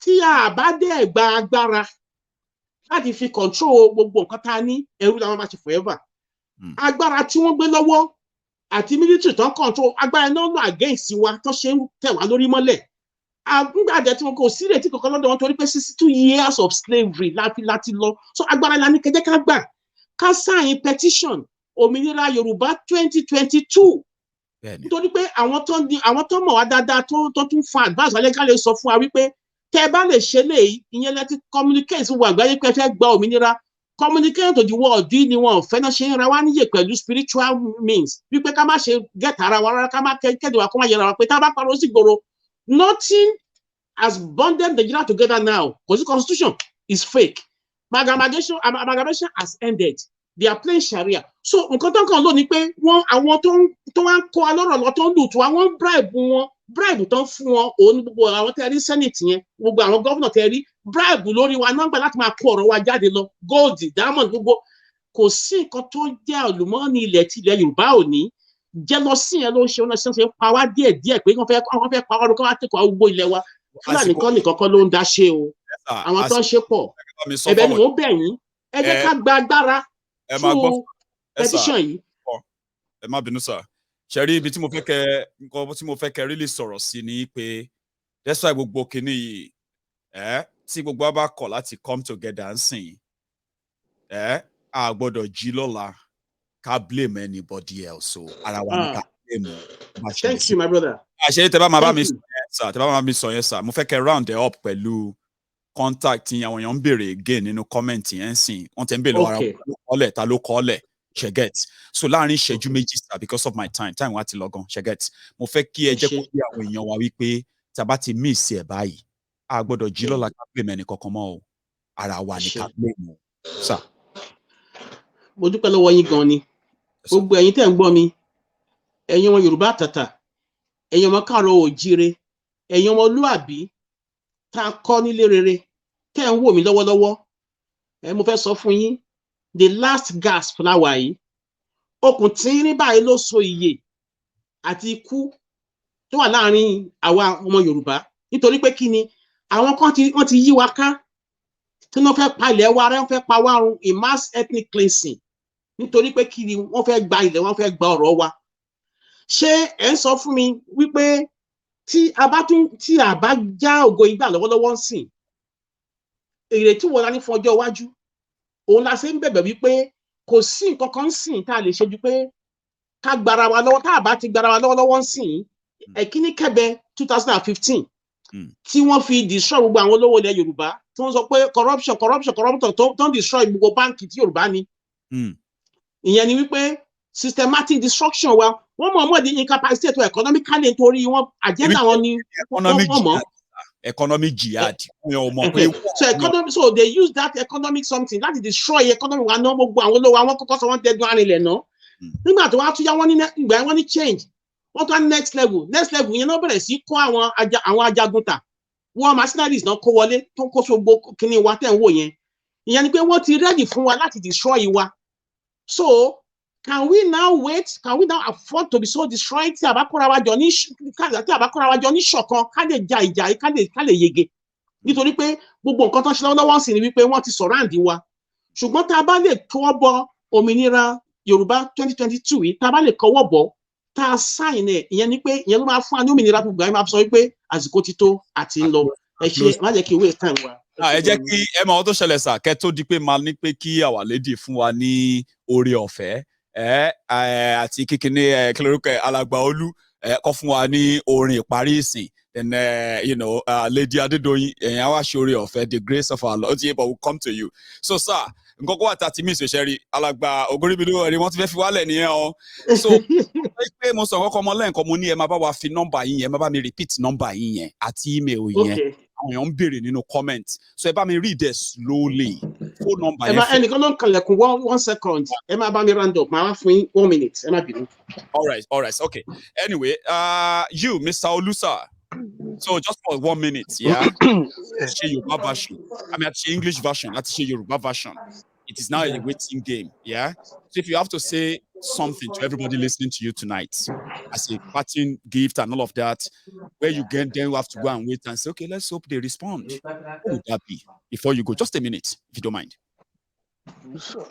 tí a bá dé gba agbára láti fi control gbogbo nǹkan tá a ní ẹrú làwọn máa ṣe forever agbára tí wọ́n gbé lọ́wọ́ àti military tó ń control agbára náà lọ against wa tó ṣe ń tẹ̀ wá lórí mọ́lẹ̀ àgbàdẹ tí wọn kò sí ìrètí kankan lọ́dọ̀ wọn torí pé 62 years of slavery láti lọ so agbára la ní kẹjẹ ká gbà ká sign petition òmìnira Yorùbá 2022 nítorí pé àwọn tó mọ̀ wá dáadáa tó tún fa advice wálé ká lè sọ fún wa wípé tẹ́ bá lè ṣe léyìí ìyẹn láti communicate fún wa àgbáyé pé fẹ́ gba òmìnira communicate to the world bí ni wọn ò fẹ́ náà ṣe ń ra wá níyè pẹ̀lú spiritual means wípé ká má ṣe get ara wa rárá ká má kéde wa kó má yẹra wa pé tá a bá parọ́ sí gbòòrò nothing has bonded Nigeria together now because the constitution is fake amalgamation has ended they are playing Sharia so nǹkan tó ń kàn ló ni pé àwọn tó wá ń kó alọ́rọ̀ lọ tó ń lù tó àwọn bribe tó ń fún wọn òun gbogbo àwọn tẹ́ rí senate yẹn gbogbo àwọn governor tẹ́ rí bribe lórí wa nọ́mbà láti máa kó ọ̀rọ̀ wa jáde lọ gold diamond gbogbo kò sí nǹkan tó jẹ́ àlùmọ́ọ́nì ilẹ̀ tí ilẹ̀ Yorùbá ò ní jealousy yẹn ló ń ṣe wọn ṣe ń pa wá díẹ̀díẹ̀ pé wọ́n fẹ́ pa wá lóko wá tẹ̀kọ̀ gbogbo ilẹ̀ wa Fúlàní nìkan ló ń dá ṣe o àwọn tó ń ṣe pọ̀ ẹ̀bẹ̀ ni mò ń bẹ̀ yín ẹ jẹ́ ká gba agbára fún petition yìí. ẹ má bínú sir ṣe rí ibi tí mo fẹ́ kẹ́ really sọ̀rọ̀ sí ni pé that's why gbogbo kìíní yìí tí gbogbo wa bá kọ̀ láti come together ń sìn a gbọ́dọ̀ jí lọ́la ká blame anybody else o ara wa ni ká blame o. Thank you my brother. àṣẹ tẹ́ bá máa bá mi sọ yẹn sir tẹ́ bá máa bá mi sọ yẹn sir mo fẹ́ kẹ́ round it up pẹ̀lú contact yín àwọn èèyàn ń béèrè again nínú comment yẹn sìn wọ́n tẹ́ ń béèrè lọ́wọ́ ara ta ló kọ́lẹ̀ ṣe get so láàrin ìṣẹ́jú méjì sir because of my time wa ti lọ gan ṣe get mo fẹ́ kí ẹ jẹ́ kó yé àwọn èèyàn wa wípé tá a bá ti miss ẹ̀ báyìí a gbọ́dọ̀ jí lọ́la ká blame ẹnì kankan mọ́ o ara wa ni ká blame o sir. mo dúpẹ́ lọ́wọ́ yín gan ni gbogbo ẹ̀yin tẹ́ ń gbọ́ mi ẹ̀yin ọmọ Yorùbá àtàtà ẹ̀yin ọmọ káàárọ̀ òjíire ẹ̀yin ọmọ olúàbí tá a kọ́ nílé rere tẹ́ ń wò mí lọ́wọ́lọ́wọ́ mo fẹ́ sọ fún yín the last gasp láwa yìí okùn tí ní báyìí ló so ìyè àti ikú tó wà láàrin àwa ọmọ Yorùbá nítorí pé kí ni àwọn kan wọ́n ti yí wa ká tí wọ́n fẹ́ pa ilẹ̀ wa rẹ́ wọ́n fẹ́ pa wá run a mass ethnic cleansing nítorí pé kí ni wọ́n fẹ́ gba ilẹ̀ wọ́n fẹ́ gba ọ̀rọ̀ wa ṣé ẹ ń sọ fún mi wípé tí a bá já ògo igbá lọ́wọ́lọ́wọ́ ń sìn ìrètí wo la ní fún ọjọ́ iwájú òun la ṣe ń bẹ̀bẹ̀ wípé kò sí nǹkan kan ń sìn tá a lè ṣe ju pé ká gbára wa lọ́wọ́ tá a bá ti gbára wa lọ́wọ́lọ́wọ́ ń sìn ẹ̀kíní kẹ́bẹ̀ 2015 tí wọ́n fi destroy gbogbo àwọn olówó ilẹ̀ Yorùbá tí wọ́n sọ pé corruption tó ń destroy gbogbo báńkì tí Yorùbá ní ìyẹn ni wípé systematic destruction wa wọ́n mọ̀ di incapacitate economically nítorí wọ́n agenda wọn ni economic wọ́n mọ̀. Economic jihad. So they use that economic something that destroy economy wa náà gbogbo àwọn olówó àwọn kọ́kọ́ sọ wọ́n tẹ́gbọ́n arìnlẹ̀ náà. Nígbà tó wá tún yá wọ́n ní ìgbà wọ́n ní change wọ́n tún wá next level yẹn náà bẹ̀rẹ̀ sí kó àwọn ajagunta wọ́n mercenaries náà kó wọlé tó ń kó sógbó kíní wa tẹ̀ ń wò yẹn ìyẹn ni pé wọ́n ti ready fún wa láti destroy wa. So can we now afford to be so destroyed tí a bá kóra wa jọ ní ṣọ̀kan ká lè ja ìjà ká lè yege nítorí pé gbogbo nǹkan tó ń ṣe lọ́wọ́ sí ni wípé wọ́n ti surround wa ṣùgbọ́n tá a bá lè kọ́wọ́ bọ òmìnira Yorùbá 2022 yìí tá a bá lè kọ́wọ́ bọ̀ tá a sign ẹ̀ ìyẹn ni pé ìyẹn ló máa fún wa ní òmìnira gbogbo àyè máa sọ wípé àsìkò ti tó àti ń lọ ẹ ṣe má jẹ́ kí waste time wa. Ẹ jẹ́ kí ẹ mọ̀ ọ́ tó ṣẹlẹ̀ sà kẹ́ tó di pé máa ní pé kí àwa lédè fún wa ní oore ọ̀fẹ́ àti kíkiní kí lórúkọ alàgbà Olú kọ́ fún wa ní orin ìparí ìsìn then Lady Adedoyin ẹ̀yin á wá ṣe oore ọ̀fẹ́ the grace of our Lord but will come to you. So sir nǹkan kó wà tá a ti mí ìṣẹ̀ṣẹ̀ rí alàgbà Ògúnríbidó ẹ̀rí wọ́n ti fẹ́ fi wálẹ̀ nìyẹn o. So pé mo sọ kọ́kọ́ mọ́ lẹ́ǹkan mo ní ẹ máa bá wa fi nọ́mbà yín yẹn ẹ máa bá mi repeat nọ́mbà yín yẹn àti email yẹn àwọn èèyàn ń béèrè nínú comment so ẹ bá mi read it slowly phone number yẹn. ẹnìkan ló ń kalẹ̀kùn 1 second ẹ máa bá mi round up máa wá fún yín 1 minute ẹ má bínú. all right okay anyway you Mr. Olusa so just for 1 minute yeah ṣe Yorùbá version I mean ṣe English version láti ṣe Yorùbá version it is now a waiting game yeah so if you have to say something to everybody listening to you tonight as a parting gift and all of that where you then have to go and wait and say okay let's hope they respond what would that be before you go just a minute if you don't mind. So,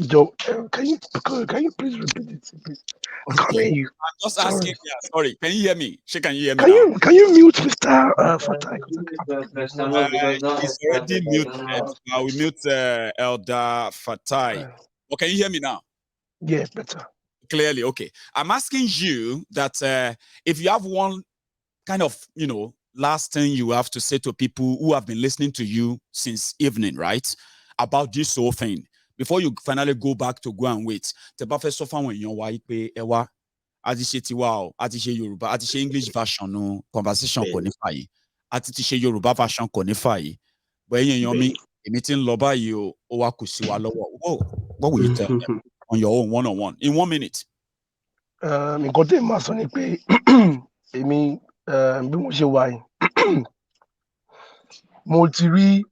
Joe, can you please repeat it, please? I can't hear you. I'm just asking. Yeah, sorry. Can you hear me? Can you hear me? Can you mute Mr. Fatai? He's already muted. We mute Elder Fatai. Oh, can you hear me now? Yeah, better. Clearly, okay. I'm asking you that if you have one kind of, last thing you have to say to people who have been listening to you since evening, right? About this whole thing before you finally go back to go and wait. The buffet so far when you why pay ewa ati tiwa ati ṣe Yorùbá ati ṣe English version no conversation kò ní fàyè ati ti ṣe Yorùbá version kò ní fàyè but èèyàn mi èmi tí ń lọ báyìí o ó wá kù sí wa lọ́wọ́. What will you tell them on your own one-on-one in 1 minute? Nǹkan tí màá sọ ni pé èmi bí mo ṣe wà yìí mo ti rí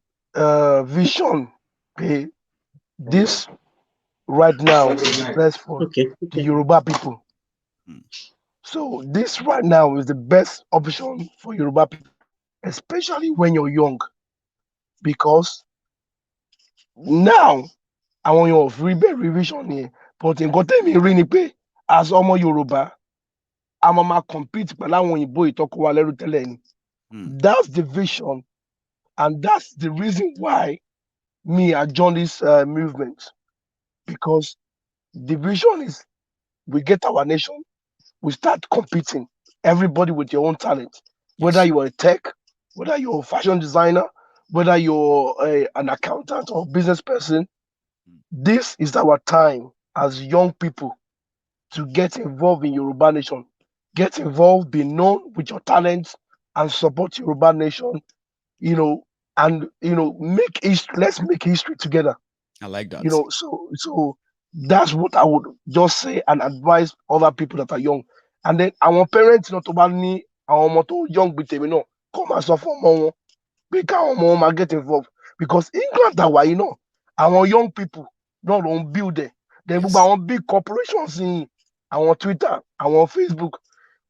vision. Okay, this right now is best for the Yoruba people. So this right now is the best option for Yoruba people, especially when you're young, because now I want your free revision here. But in Gotemi Rinipe, as Omo Yoruba, I'm gonna compete with Òyìnbó ìtọ́kọ wa lẹ́rú tẹ́lẹ̀ ni. That's the vision, and that's the reason why I joined this movement, because the vision is we get our nation, we start competing, everybody with your own talent, whether you're a tech, whether you're a fashion designer, whether you're an accountant or business person. This is our time as young people to get involved in Yoruba nation, get involved, be known with your talents and support Yoruba nation, and let's make history together. I like that. So that's what I would just say and advise other people that are young. And then our parents not about me, our motto young with them, come and suffer more. Because mom get involved. Because England that way, our young people don't build it. Then we want big corporations in our Twitter, our Facebook.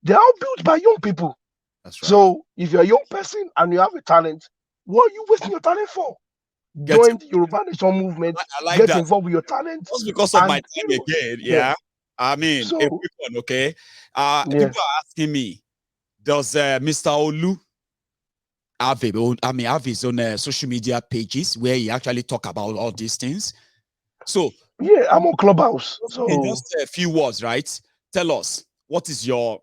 They're all built by young people. That's right. So if you're a young person and you have a talent, what are you wasting your talent for? Join the Yoruba Nation movement. I like get that. Involved with your talent. Just because of my time again, yeah. I mean, a quick one, okay? People are asking me, does Mr. Olu have his own social media pages where he actually talk about all these things? So yeah, I'm on Clubhouse. So in just a few words, right? Tell us, what is your,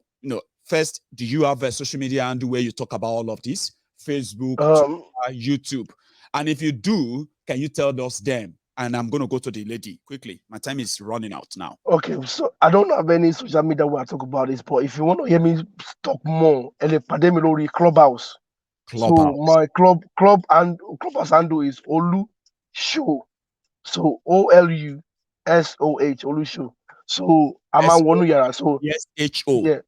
first, do you have a social media handle where you talk about all of this? Facebook, Twitter, YouTube. And if you do, can you tell us them And I'm going to go to the lady quickly. My time is running out now. Okay, so I don't have any social media where I talk about this, but if you want to hear me talk more, pardon me, Lori Clubhouse. Clubhouse. So my clubhouse handle is Olu Show. So OLUSOH Olu Show. So I'm at one yara. So yes, HO. yeah,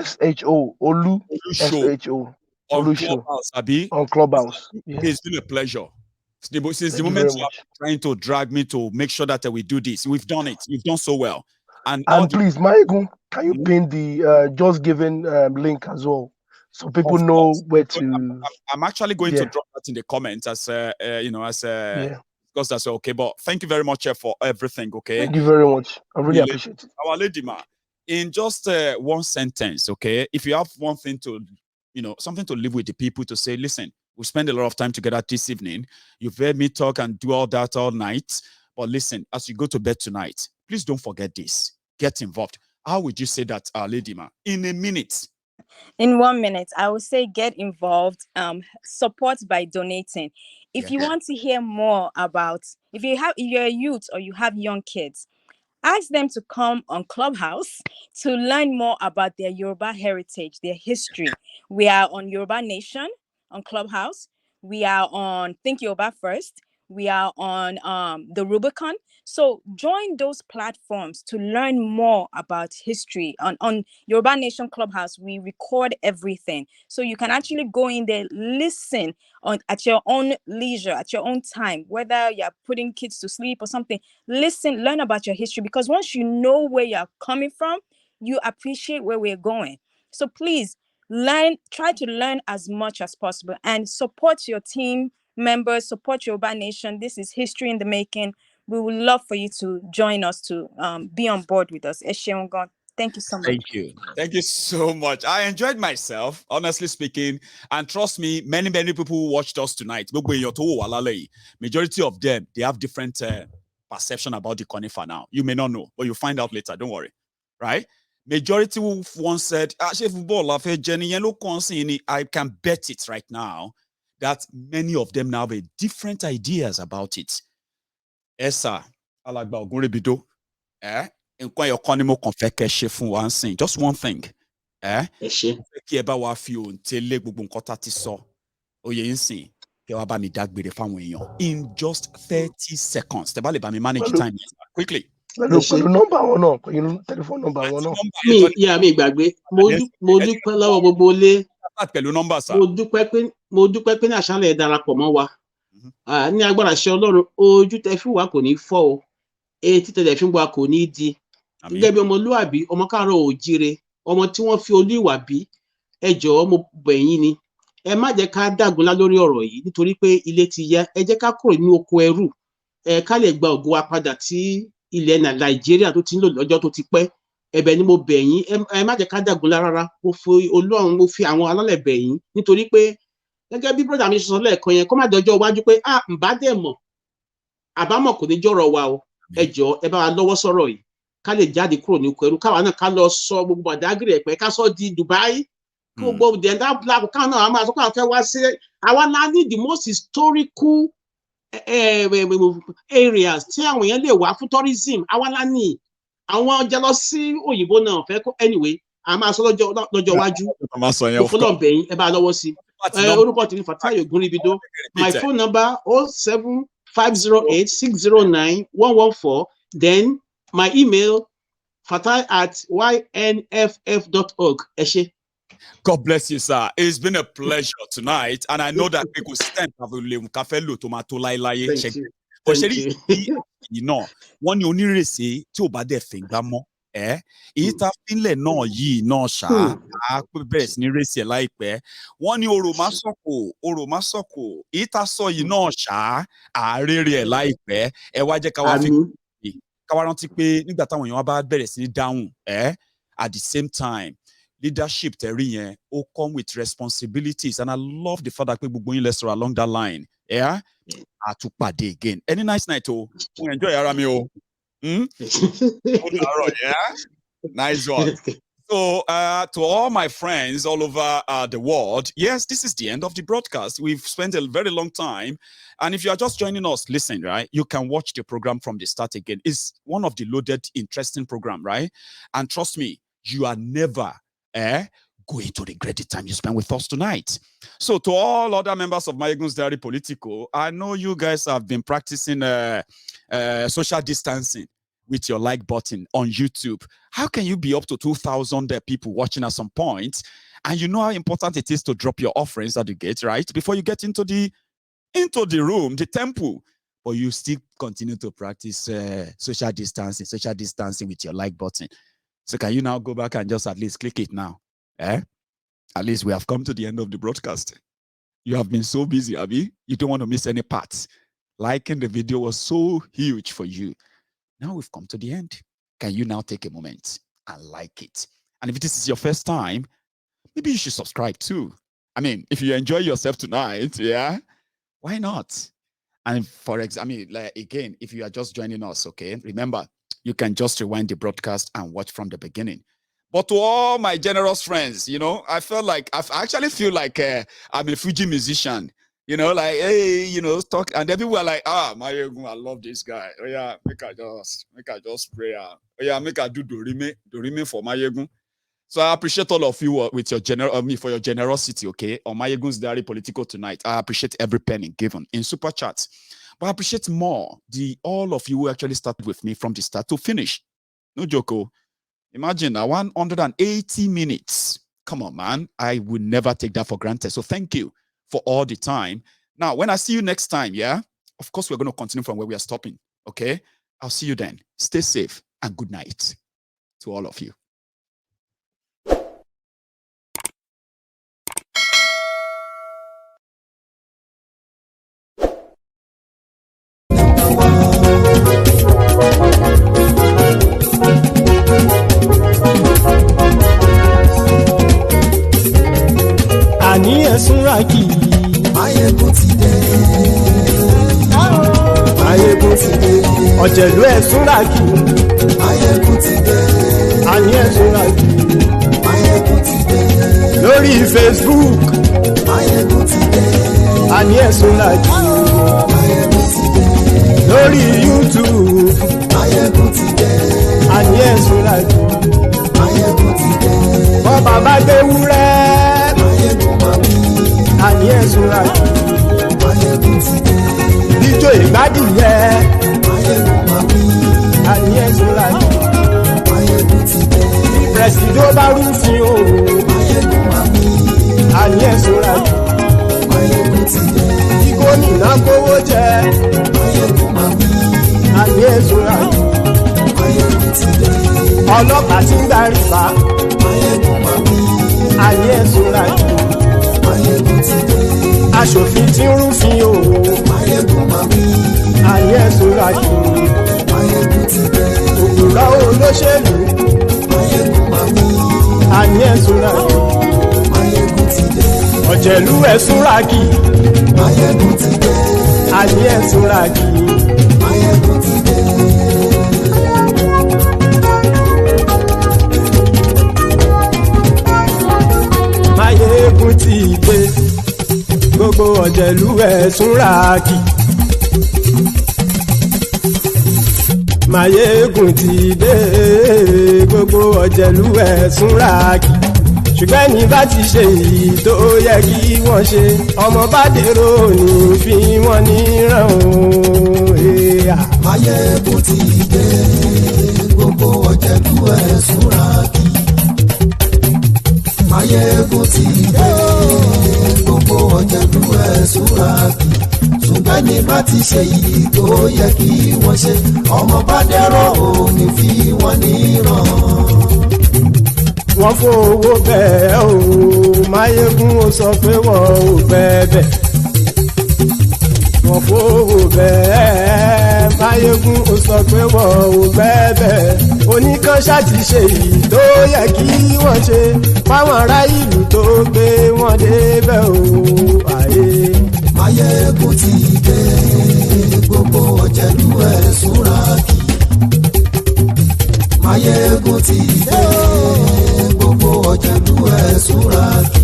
SHO Olu SHO On Olu Show Clubhouse, Abi. on Clubhouse. Yeah. It's been a pleasure. Since the Thank you moment very you much. are trying to drag me to make sure that we do this, we've done it. You've done so well. And please, Maigun, can you pin the Just Giving link as well, so people know where to? I'm actually going to drop that in the comments as because that's okay. But thank you very much for everything. Okay. Thank you very much. I really appreciate it. Our lady ma, in just one sentence, okay. If you have one thing to, something to leave with the people to say, listen, we spend a lot of time together this evening. You've heard me talk and do all that all night. But listen, as you go to bed tonight, please don't forget this. Get involved. How would you say that, Lady Ma? In a minute. In 1 minute, I would say get involved. Support by donating. If you want to hear more about, if you're a youth or you have young kids, ask them to come on Clubhouse to learn more about their Yoruba heritage, their history. We are on Yoruba Nation on Clubhouse. We are on Think Yoruba First. We are on the Rubicon. So join those platforms to learn more about history. On Yoruba Nation Clubhouse, we record everything. So you can actually go in there, listen at your own leisure, at your own time, whether you're putting kids to sleep or something. Listen, learn about your history, because once you know where you're coming from, you appreciate where we're going. So please try to learn as much as possible and support your team members, support Yoruba Nation. This is history in the making. We would love for you to join us, to be on board with us. God, thank you so much. Thank you. Thank you so much. I enjoyed myself, honestly speaking. And trust me, many people who watched us tonight, majority of them, they have different perception about the conifer now. You may not know, but you'll find out later. Don't worry. Right? Majority who once said, I can bet it right now that many of them now have different ideas about it. Esa, Alagba Ogunrebido, just one thing. In just 30 seconds. Manage time quickly. Number or no? Telephone number or no? Mi gbàgbé. Mo dúpẹ́ lọ́wọ́ gbogbo ilé. Mo dúpẹ́ pé ní àṣálẹ́ darapọ̀ mọ́ wa. Ní agbára ṣe Ọlọ́run, ojú tẹ́ fi wá kò ní fọ́ o. Etí tẹ́ fi wá kò ní di. Gẹ́gẹ́ bí ọmọlúàbí, ọmọ káàárọ̀ oòjíire, ọmọ tí wọ́n fi olú ìwà bí, ẹ jọ̀ọ́ mo bẹ̀ yín ni. Ẹ má jẹ́ ká dàgúnlá lórí ọ̀rọ̀ yìí nítorí pé ilé ti yá. Ẹ jẹ́ ká kúrò nínú oko ẹrú. Ká lè gba ògo wa padà tí ilẹ̀ Nàìjíríà tó ti ń lò lọ́jọ́ tó ti pẹ́. Ẹ̀bẹ̀ ni mo bẹ̀ yín, ẹ má jẹ́ ká dàgúnlá rárá. Mo fi Ọlọ́run, mo fi àwọn alálẹ̀ bẹ̀ yín nítorí pé gẹ́gẹ́ bí brother mi sọ lẹ́ẹ̀kan yẹn, kó má dọjọ́ iwájú pé ǹbá dẹ̀ mọ̀, àbámọ̀ kò ní jọ̀rọ̀ wa o. Ẹ jọ̀ọ́ ẹ bá wa lọ́wọ́ sọ̀rọ̀ yìí ká lè jáde kúrò ní oko ẹrú, káwa náà ká lọ sọ gbogbo Badagry Ẹ̀pẹ́, ká sọ di Dubai, kí gbogbo dẹ̀ndá black káwọn náà máa sọ pé àwọn fẹ́ wá sí àwa la ní the most historical areas tí àwọn èèyàn lè wá fún tourism. Àwa la ní àwọn jẹ lọ sí òyìnbó náà fẹ́ kó anyway a máa sọ lọ́jọ́ iwájú. Mo fọlọ́ bẹ̀yìn ẹ bá lọ́wọ́ sí. Orúkọ tèmi Fatai Ogunribido. My phone number 07508609114. Then my email fatai@ynff.org. Ẹ ṣé. God bless you, sir. It's been a pleasure tonight, and I know that people stand tomato Thank you. Wọ́n ní onírèsé tí ò bá dẹ̀ fẹ́ gbá mọ́. Èyí tá fínlẹ̀ náà yìí náà ṣá á bẹ̀rẹ̀ sí ní rèsì ẹ̀ láìpẹ́. Wọ́n ní orò má sọ̀kò. Èyí tá sọ yìí náà ṣá àárẹ̀rẹ̀ ẹ̀ láìpẹ́. Ẹ wá jẹ́ ká wá rántí pé nígbà táwọn èèyàn bá bẹ̀rẹ̀ sí ní dáhùn at the same time, leadership tẹ̀rí yẹn ó come with responsibilities, and I love the fact that pé gbogbo yín lẹ sọ̀rọ̀ along that line. Àtúpàdé again. Any nice night o. Mo enjoy ara mi o. Nice one. So, to all my friends all over the world, yes, this is the end of the broadcast. We've spent a very long time. And if you are just joining us, listen, right? You can watch the program from the start again. It's one of the loaded, interesting program, right? And trust me, you are never going to regret the time you spent with us tonight. So, to all other members of Mayegun's Diary Politico, I know you guys have been practicing social distancing with your like button on YouTube. How can you be up to 2,000 people watching at some point? And you know how important it is to drop your offerings at the gate, right? Before you get into the room, the temple. But you still continue to practice social distancing with your like button. So can you now go back and just at least click it now? At least we have come to the end of the broadcast. You have been so busy, Abby. You don't want to miss any parts. Liking the video was so huge for you. Now we've come to the end. Can you now take a moment and like it? And if this is your first time, maybe you should subscribe too. I mean, if you enjoy yourself tonight, yeah, why not? And for example, like, again, if you are just joining us, okay, remember, you can just rewind the broadcast and watch from the beginning. But to all my generous friends, you know, I actually feel like I'm a Fuji musician. You know, like, hey, you know, talk, and then people are like, Mayegun, I love this guy. Oh yeah, make I just pray. Oh yeah, make I do Dorime for Mayegun. So I appreciate all of you with your for your generosity, okay, on Mayegun's Diary Political tonight. I appreciate every penny given in super chats, but I appreciate more all of you who actually started with me from the start to finish. No joke. Imagine 180 minutes. Come on, man. I would never take that for granted. So thank you for all the time. Now, when I see you next time, yeah, of course, we're going to continue from where we are stopping, okay? I'll see you then. Stay safe and good night to all of you. Àní ẹ̀sùnra kì í. Mayegun ti dé. Mayegun ti dé. Ọ̀jẹ̀lú ẹ̀sùnra kì í. Mayegun ti dé. Àní ẹ̀sùnra kì í. Mayegun ti dé. Lórí Facebook. Mayegun ti dé. Àní ẹ̀sùnra kì í. Mayegun ti dé. Lórí YouTube. Mayegun ti dé. Àní ẹ̀sùnra kì í. Mayegun ti dé. Bọ́ bàbá gbé wúrẹ́. Àní ẹ̀sùnra kì í. Mayegun ti dé. Ijó ìgbádìyẹ. Mayegun máa wí. Àní ẹ̀sùnra kì í. Mayegun ti dé. Pẹ̀sìdó bá rúfin o. Mayegun máa wí. Àní ẹ̀sùnra kì í. Mayegun ti dé. Kí gómìnà kówó jẹ. Mayegun máa wí. Àní ẹ̀sùnra kì í. Mayegun ti dé. Ọlọ́pàá tí ń darí bá. Mayegun máa wí. Àní ẹ̀sùnra kì í. Mayegun ti dé. Aṣòfin tí ń rúfin o. Mayegun máa wí. Àní ẹ̀sùnra kì í. Mayegun ti dé. Òpùrọ́ olóṣèlú. Mayegun máa wí. Àní ẹ̀sùnra kì í. Mayegun ti dé. Ọ̀jẹ̀lú ẹ̀sùnra kì í. Mayegun ti dé. Àní ẹ̀sùnra kì í. Mayegun ti dé. Mayegun ti dé. Gbogbo ọ̀jẹ̀lú ẹ̀sùnra kì í. Mayegun ti dé. Gbogbo ọ̀jẹ̀lú ẹ̀sùnra kì í. Ṣùgbọ́n ní bá ti ṣe èyí tó yẹ kí wọ́n ṣe, ọmọ bá dèrò ní fi wọ́n níran o. Mayegun ti dé. Gbogbo ọ̀jẹ̀lú ẹ̀sùnra kì í. Mayegun ti dé. Gbogbo ọ̀jẹ̀lú ẹ̀sùnra kì í. Ṣùgbọ́n ní bá ti ṣe èyí tó yẹ kí wọ́n ṣe, ọmọ bá dèrò ní fi wọ́n níran. Wọ́n fowó bẹ́ẹ̀ o. Mayegun ó sọ pé wọ́n ò bẹ́ẹ̀. Wọ́n fowó bẹ́ẹ̀. Mayegun ó sọ pé wọ́n ò bẹ́ẹ̀. Oníkan ṣáàtì ṣe èyí tó yẹ kí wọ́n ṣe fáwọn ará ìlú tó gbé wọn débẹ̀ o. Mayegun ti dé. Gbogbo ọ̀jẹ̀lú ẹ̀sùnra kì í. Mayegun ti dé. súra kì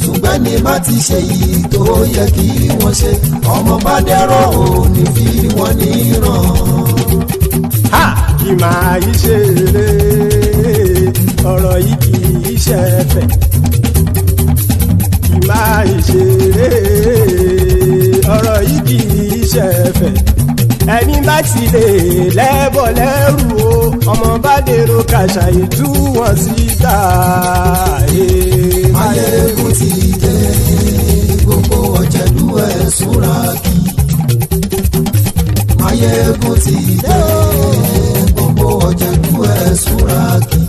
ṣùgbọ́n ní má ti ṣe yìí tó yẹ kí wọ́n ṣe ọmọ bá dẹ́rọ̀ ò ní fi wọ́n níran. Ha! Kì máa yí ṣe eré ọ̀rọ̀ yìí kì í ṣe ẹ̀fẹ̀. Kì máa yí ṣe eré ọ̀rọ̀ yìí kì í ṣe ẹ̀fẹ̀. Ẹni bá ti lè lẹ́bọ̀ lẹ́rù o ọmọ bá dèrò kàṣàyè tú wọn síta. Máyégún ti dé gbogbo ọ̀jẹ̀lú ẹ̀ súra kì. Máyégún ti dé gbogbo ọ̀jẹ̀lú ẹ̀ súra kì.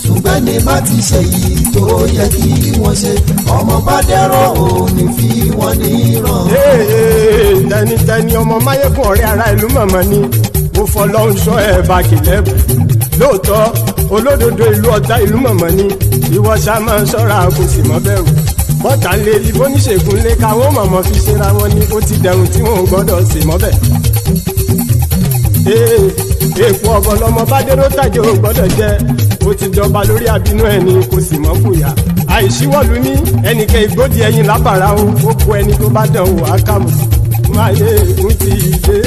ṣùgbọ́n ní má ti ṣe yìí tó yẹ kí wọ́n ṣe ọmọ bá dẹ́rọ̀ ò ní fi wọ́n níran. tẹnitẹni ọmọ Máyégún ọ̀rẹ́ ara ìlú mọ̀mọ́ ni mo fọlọ́run sọ ẹ̀ bá kìlẹ́bù lóòótọ́ olódodo ìlú ọ̀tá ìlú mọ̀mọ́ ni ìwọ ṣá máa ń ṣọ́ra kò sì mọ́ bẹ̀rù bọ́tà ń lé ibo níṣègùn lé káwọn mọ̀mọ́ fi ṣera wọn ni ó ti dẹrùn tí wọn ò gbọ́dọ̀ sì mọ́ bẹ̀. èèpo ọ̀bọ̀lọmọ bá dérò tàjẹ́ ò gbọ́dọ̀ jẹ́ ó ti jọba lórí àbínú ẹni kò sì mọ́ fòyà àìsíwọ́lu ní ẹnìkẹ́ ìgbódì ẹyin lábàrá ó kó ẹni tó bá dán wò á kàmù. Máyégún ti dé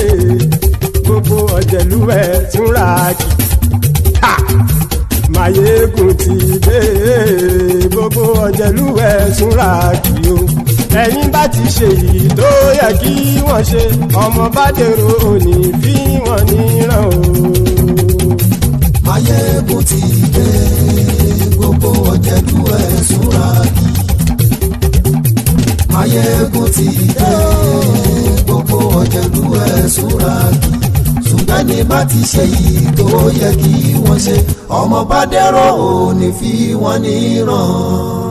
gbogbo ọ̀jẹ̀lú ẹ̀ tún ra kì. Máyégún ti dé gbogbo ọ̀jẹ̀lú ẹ̀ tún ra kì o. Ẹ̀yin bá ti ṣe yìí tó yẹ kí wọ́n ṣe ọmọ bá dèrò òní fi wọ́n níran o. Máyégún ti dé gbogbo ọ̀jẹ̀lú ẹ̀ súra kì. Máyégún ti dé gbogbo ọ̀jẹ̀lú ẹ̀ súra kì. ṣùgbọ́n ní má ti ṣe yìí tó yẹ kí wọ́n ṣe ọmọ bá dẹ́rọ̀ ò ní fi wọ́n níran.